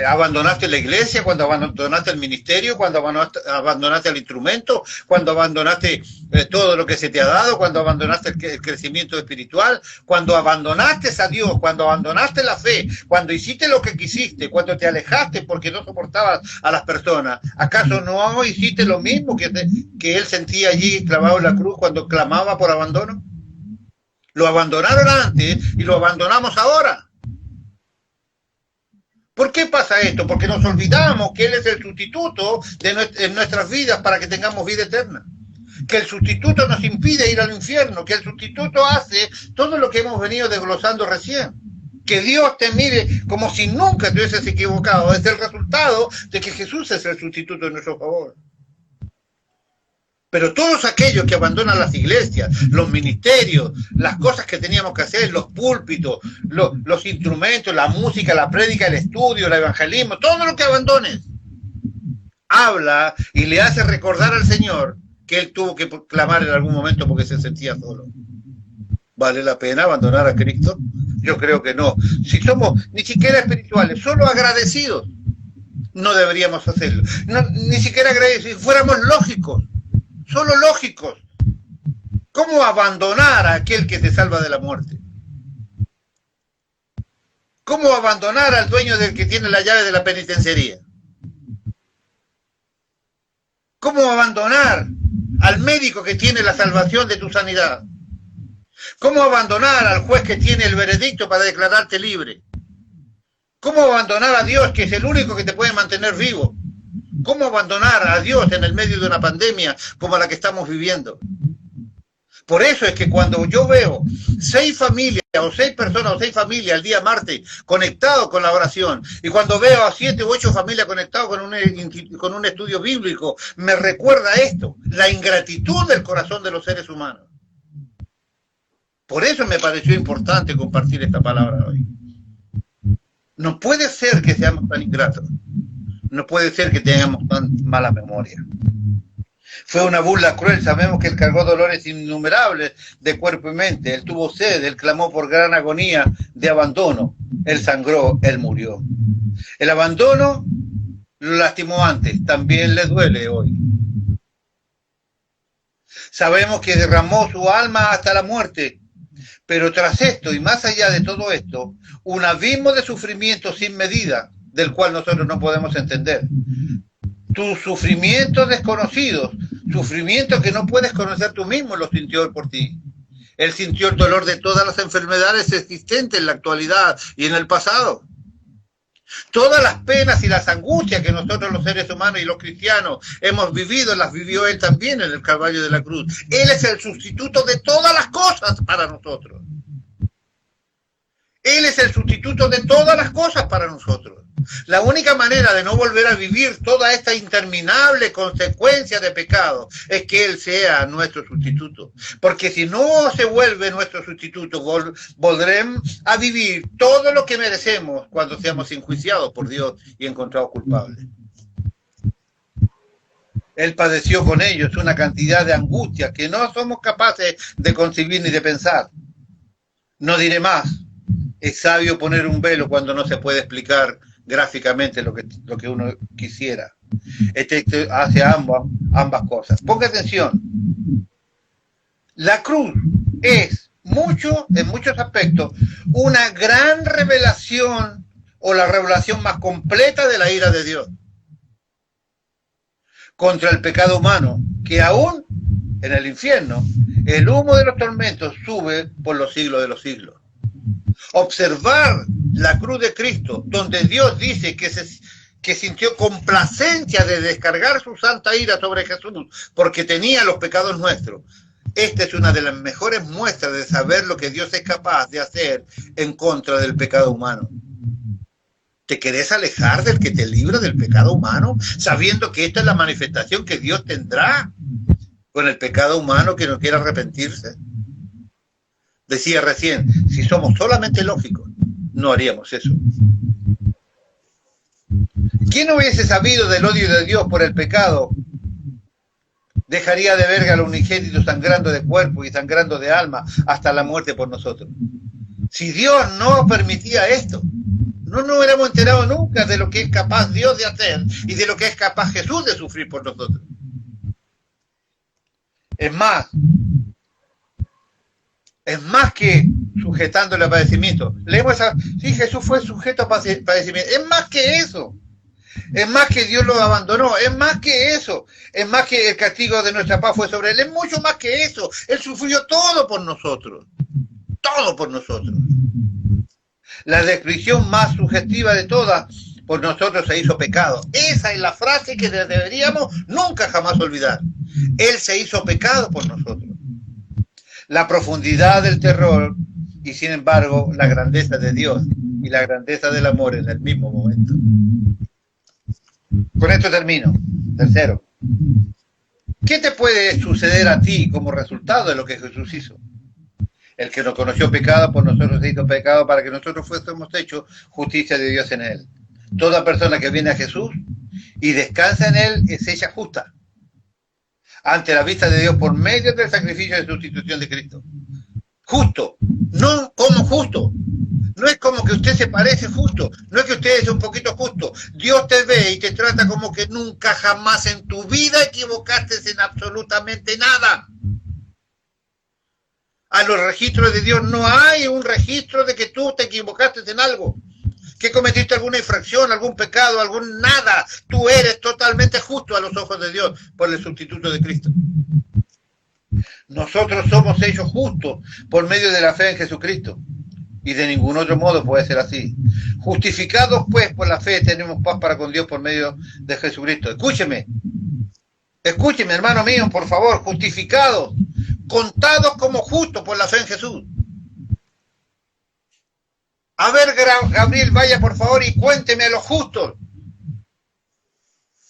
abandonaste la iglesia, cuando abandonaste el ministerio, cuando abandonaste el instrumento, cuando abandonaste todo lo que se te ha dado, cuando abandonaste el crecimiento espiritual, cuando abandonaste a Dios, cuando abandonaste la fe, cuando hiciste lo que quisiste, cuando te alejaste porque no soportabas a las personas, ¿acaso no hiciste lo mismo que Él sentía allí clavado en la cruz cuando clamaba por abandono? Lo abandonaron antes y lo abandonamos ahora. ¿Por qué pasa esto? Porque nos olvidamos que Él es el sustituto en nuestras vidas para que tengamos vida eterna. Que el sustituto nos impide ir al infierno, que el sustituto hace todo lo que hemos venido desglosando recién. Que Dios te mire como si nunca te hubieses equivocado. Es el resultado de que Jesús es el sustituto en nuestro favor. Pero todos aquellos que abandonan las iglesias, los ministerios, las cosas que teníamos que hacer, los púlpitos, los instrumentos, la música, la prédica, el estudio, el evangelismo, todo lo que abandones, habla y le hace recordar al Señor que Él tuvo que clamar en algún momento porque se sentía solo. ¿Vale la pena abandonar a Cristo? Yo creo que no. Si somos ni siquiera espirituales, solo agradecidos, no deberíamos hacerlo. No, ni siquiera agradecidos, si fuéramos lógicos. Solo lógicos. ¿Cómo abandonar a aquel que te salva de la muerte? ¿Cómo abandonar al dueño del que tiene la llave de la penitenciaría? ¿Cómo abandonar al médico que tiene la salvación de tu sanidad? ¿Cómo abandonar al juez que tiene el veredicto para declararte libre? ¿Cómo abandonar a Dios, que es el único que te puede mantener vivo? ¿Cómo abandonar a Dios en el medio de una pandemia como la que estamos viviendo? Por eso es que cuando yo veo 6 familias o 6 personas o 6 familias el día martes conectados con la oración, y cuando veo a 7 u 8 familias conectadas con un estudio bíblico, me recuerda esto, la ingratitud del corazón de los seres humanos. Por eso me pareció importante compartir esta palabra hoy. No puede ser que seamos tan ingratos. No puede ser que tengamos tan mala memoria. Fue una burla cruel. Sabemos que Él cargó dolores innumerables de cuerpo y mente. Él tuvo sed, Él clamó por gran agonía de abandono. Él sangró, Él murió. El abandono lo lastimó antes, también le duele hoy. Sabemos que derramó su alma hasta la muerte. Pero tras esto y más allá de todo esto, un abismo de sufrimiento sin medida, del cual nosotros no podemos entender. Tus sufrimientos desconocidos, sufrimientos que no puedes conocer tú mismo, los sintió Él por ti. Él sintió el dolor de todas las enfermedades existentes en la actualidad y en el pasado. Todas las penas y las angustias que nosotros los seres humanos y los cristianos hemos vivido, las vivió Él también en el Calvario de la cruz. Él es el sustituto de todas las cosas para nosotros. Él es el sustituto de todas las cosas para nosotros. La única manera de no volver a vivir toda esta interminable consecuencia de pecado es que Él sea nuestro sustituto. Porque si no se vuelve nuestro sustituto, volveremos a vivir todo lo que merecemos cuando seamos enjuiciados por Dios y encontrados culpables. Él padeció con ellos una cantidad de angustias que no somos capaces de concebir ni de pensar. No diré más. Es sabio poner un velo cuando no se puede explicar gráficamente lo que uno quisiera. Este texto hace ambas cosas. Ponga atención. La cruz es en muchos aspectos, una gran revelación o la revelación más completa de la ira de Dios contra el pecado humano, que aún en el infierno el humo de los tormentos sube por los siglos de los siglos. Observar la cruz de Cristo, donde Dios dice que sintió complacencia de descargar su santa ira sobre Jesús porque tenía los pecados nuestros. Esta es una de las mejores muestras de saber lo que Dios es capaz de hacer en contra del pecado humano. ¿Te querés alejar del que te libra del pecado humano, sabiendo que esta es la manifestación que Dios tendrá con el pecado humano que no quiere arrepentirse? Decía recién, si somos solamente lógicos, no haríamos eso. ¿Quién hubiese sabido del odio de Dios por el pecado? Dejaría de ver al unigénito sangrando de cuerpo y sangrando de alma hasta la muerte por nosotros. Si Dios no permitía esto, no nos hubiéramos enterado nunca de lo que es capaz Dios de hacer y de lo que es capaz Jesús de sufrir por nosotros. Es más que sujetándole a padecimiento. Leemos sí, Jesús fue sujeto a padecimiento. Es más que eso. Es más que Dios lo abandonó. Es más que eso. Es más que el castigo de nuestra paz fue sobre Él. Es mucho más que eso. Él sufrió todo por nosotros. Todo por nosotros. La descripción más sugestiva de todas, por nosotros se hizo pecado. Esa es la frase que deberíamos nunca jamás olvidar. Él se hizo pecado por nosotros. La profundidad del terror y sin embargo la grandeza de Dios y la grandeza del amor en el mismo momento. Con esto termino. Tercero, ¿qué te puede suceder a ti como resultado de lo que Jesús hizo? El que nos conoció pecado, por nosotros se hizo pecado para que nosotros fuésemos hechos justicia de Dios en Él. Toda persona que viene a Jesús y descansa en Él es hecha justa ante la vista de Dios por medio del sacrificio de sustitución de Cristo. Justo, no como justo. No es como que usted se parece justo, no es que usted es un poquito justo. Dios te ve y te trata como que nunca jamás en tu vida equivocaste en absolutamente nada. A los registros de Dios no hay un registro de que tú te equivocaste en algo, que cometiste alguna infracción, algún pecado, nada. Tú eres totalmente justo a los ojos de Dios por el sustituto de Cristo. Nosotros somos hechos justos por medio de la fe en Jesucristo. Y de ningún otro modo puede ser así. Justificados pues por la fe tenemos paz para con Dios por medio de Jesucristo. Escúcheme, hermano mío, por favor. Justificados, contados como justos por la fe en Jesús. A ver, Gabriel, vaya por favor y cuénteme a los justos.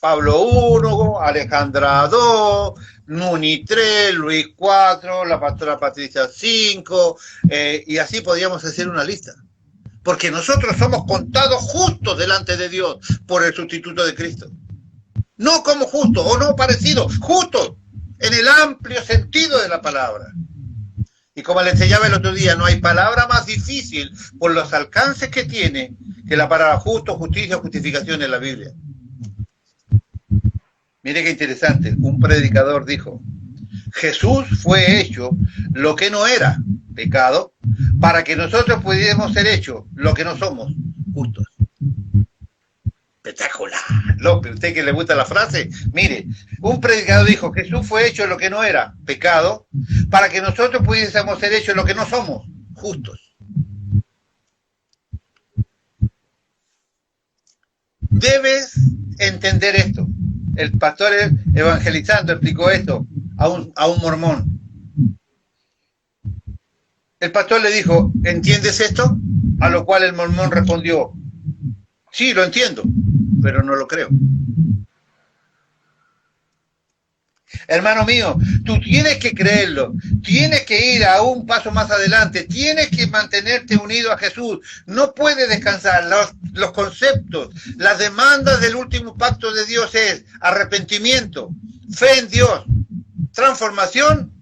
Pablo 1, Alejandra 2, Nuni 3, Luis 4, la pastora Patricia 5, y así podríamos hacer una lista. Porque nosotros somos contados justos delante de Dios por el sustituto de Cristo. No como justos, o no parecidos, justos, en el amplio sentido de la palabra. Y como le enseñaba el otro día, no hay palabra más difícil por los alcances que tiene que la palabra justo, justicia, justificación en la Biblia. Mire qué interesante, un predicador dijo, Jesús fue hecho lo que no era, pecado, para que nosotros pudiéramos ser hechos lo que no somos, justos. Espectacular. López, usted que le gusta la frase, mire, un predicador dijo, Jesús fue hecho lo que no era, pecado, para que nosotros pudiésemos ser hechos lo que no somos, justos. Debes entender esto. El pastor evangelizando explicó esto a un mormón. El pastor le dijo, ¿entiendes esto? A lo cual el mormón respondió, Sí, lo entiendo, pero no lo creo. Hermano mío, tú tienes que creerlo, tienes que ir a un paso más adelante, tienes que mantenerte unido a Jesús, no puedes descansar. Los conceptos, las demandas del último pacto de Dios es arrepentimiento, fe en Dios, transformación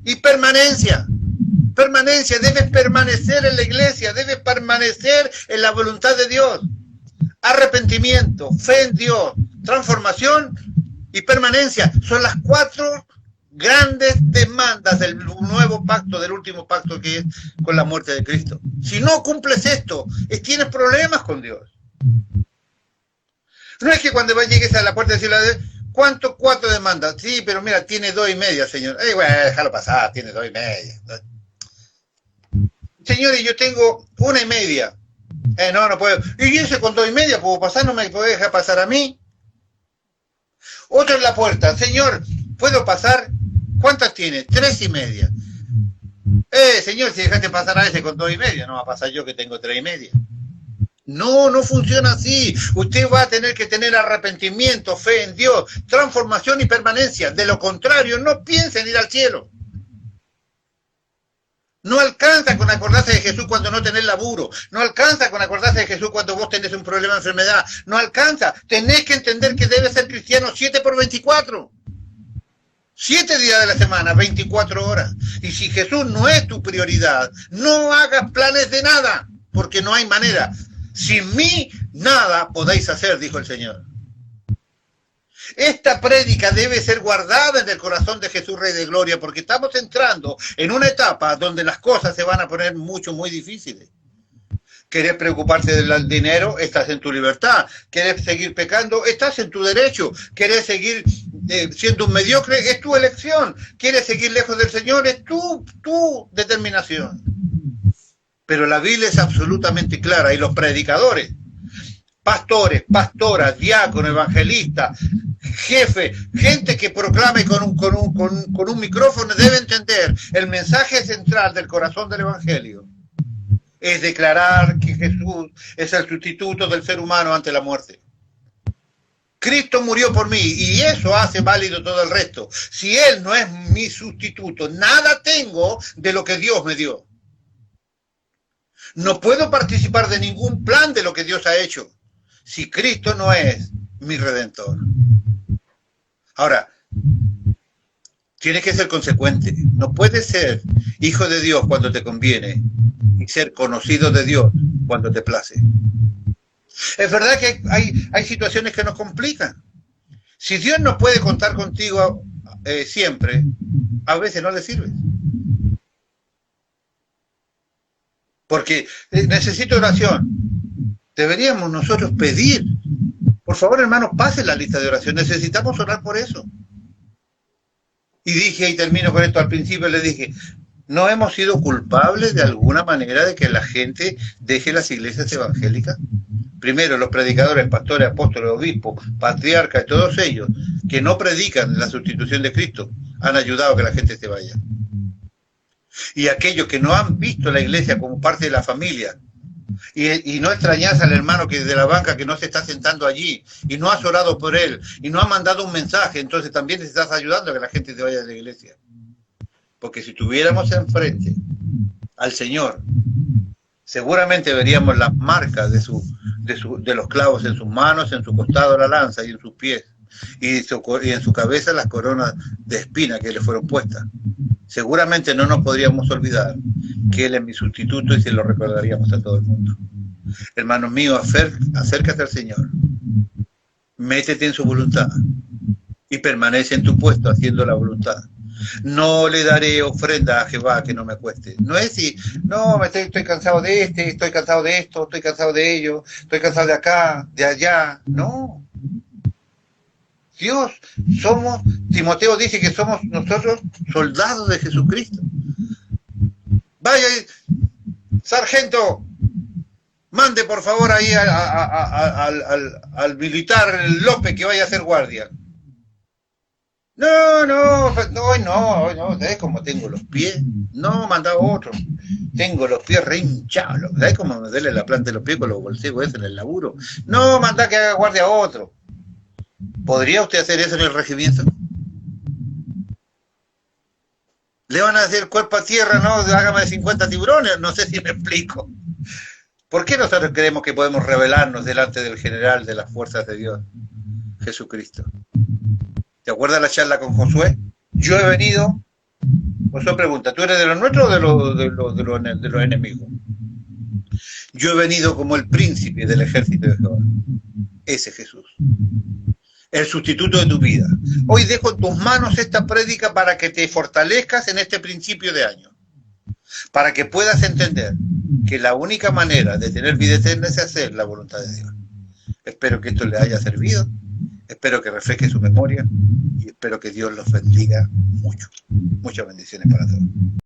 y permanencia. Permanencia, debes permanecer en la iglesia, debes permanecer en la voluntad de Dios. Arrepentimiento, fe en Dios, transformación y permanencia. Son las 4 grandes demandas del nuevo pacto, del último pacto, que es con la muerte de Cristo. Si no cumples esto, tienes problemas con Dios. No es que cuando llegues a la puerta de decirle, ¿cuánto 4 demandas? Sí, pero mira, tiene 2,5, señor. Bueno, déjalo pasar, tiene 2,5. Señor, y yo tengo 1,5. No puedo. Y ese con 2,5 puedo pasar, no me puede dejar pasar a mí. Otro en la puerta, señor, ¿puedo pasar? ¿Cuántas tiene? 3,5. Señor, si dejaste pasar a ese con 2,5, no va a pasar yo que tengo 3,5. No, no funciona así. Usted va a tener que tener arrepentimiento, fe en Dios, transformación y permanencia. De lo contrario, no piense en ir al cielo. No alcanza con acordarse de Jesús cuando no tenés laburo. No alcanza con acordarse de Jesús cuando vos tenés un problema de enfermedad. No alcanza. Tenés que entender que debes ser cristiano 7/24. 7 días de la semana, 24 horas. Y si Jesús no es tu prioridad, no hagas planes de nada, porque no hay manera. Sin mí, nada podéis hacer, dijo el Señor. Esta prédica debe ser guardada en el corazón de Jesús, Rey de Gloria, porque estamos entrando en una etapa donde las cosas se van a poner muy difíciles. ¿Querés preocuparte del dinero? Estás en tu libertad. ¿Querés seguir pecando? Estás en tu derecho. ¿Querés seguir siendo un mediocre? Es tu elección. ¿Quieres seguir lejos del Señor? Es tu determinación. Pero la Biblia es absolutamente clara, y los predicadores, pastores, pastoras, diáconos, evangelistas, jefes, gente que proclame con un micrófono, debe entender el mensaje central del corazón del Evangelio. Es declarar que Jesús es el sustituto del ser humano ante la muerte. Cristo murió por mí, y eso hace válido todo el resto. Si Él no es mi sustituto, nada tengo de lo que Dios me dio. No puedo participar de ningún plan de lo que Dios ha hecho si Cristo no es mi Redentor. Ahora, tienes que ser consecuente. No puedes ser hijo de Dios cuando te conviene y ser conocido de Dios cuando te place. Es verdad que hay situaciones que nos complican. Si Dios no puede contar contigo siempre, a veces no le sirve. Porque necesito oración. Deberíamos nosotros pedir. Por favor, hermanos, pasen la lista de oración. Necesitamos orar por eso. Y dije, y termino con esto, al principio le dije, ¿no hemos sido culpables de alguna manera de que la gente deje las iglesias evangélicas? Primero, los predicadores, pastores, apóstoles, obispos, patriarcas, todos ellos que no predican la sustitución de Cristo, han ayudado a que la gente se vaya. Y aquellos que no han visto la iglesia como parte de la familia, y no extrañas al hermano que de la banca que no se está sentando allí, y no has orado por él, y no has mandado un mensaje, entonces también te estás ayudando a que la gente se vaya de la iglesia. Porque si tuviéramos enfrente al Señor, seguramente veríamos las marcas de los clavos en sus manos, en su costado la lanza y en sus pies, y en su cabeza las coronas de espina que le fueron puestas. Seguramente no nos podríamos olvidar que Él es mi sustituto, y se lo recordaríamos a todo el mundo. Hermanos míos, acércate al Señor, métete en su voluntad y permanece en tu puesto haciendo la voluntad. No le daré ofrenda a Jehová que no me cueste. No es si, no, estoy cansado de estoy cansado de esto, estoy cansado de ello, estoy cansado de acá, de allá. No. Dios, Timoteo dice que somos nosotros soldados de Jesucristo. Vaya, sargento, mande por favor ahí al militar López que vaya a hacer guardia. No, no, ¿sabes cómo tengo los pies? No, manda otro. Tengo los pies re hinchados. ¿Sabes cómo me duele la planta de los pies con los bolsegos en el laburo? No, manda que haga guardia a otro. ¿Podría usted hacer eso en el regimiento? Le van a hacer cuerpo a tierra, ¿no? Hágame de 50 tiburones, no sé si me explico. ¿Por qué nosotros creemos que podemos rebelarnos delante del general de las fuerzas de Dios, Jesucristo? ¿Te acuerdas la charla con Josué? Yo he venido, Josué pregunta, ¿tú eres de los nuestros o de los enemigos? Yo he venido como el príncipe del ejército de Jehová. Ese Jesús. El sustituto de tu vida. Hoy dejo en tus manos esta prédica para que te fortalezcas en este principio de año. Para que puedas entender que la única manera de tener vida eterna es hacer la voluntad de Dios. Espero que esto le haya servido. Espero que refresque su memoria. Y espero que Dios los bendiga mucho. Muchas bendiciones para todos.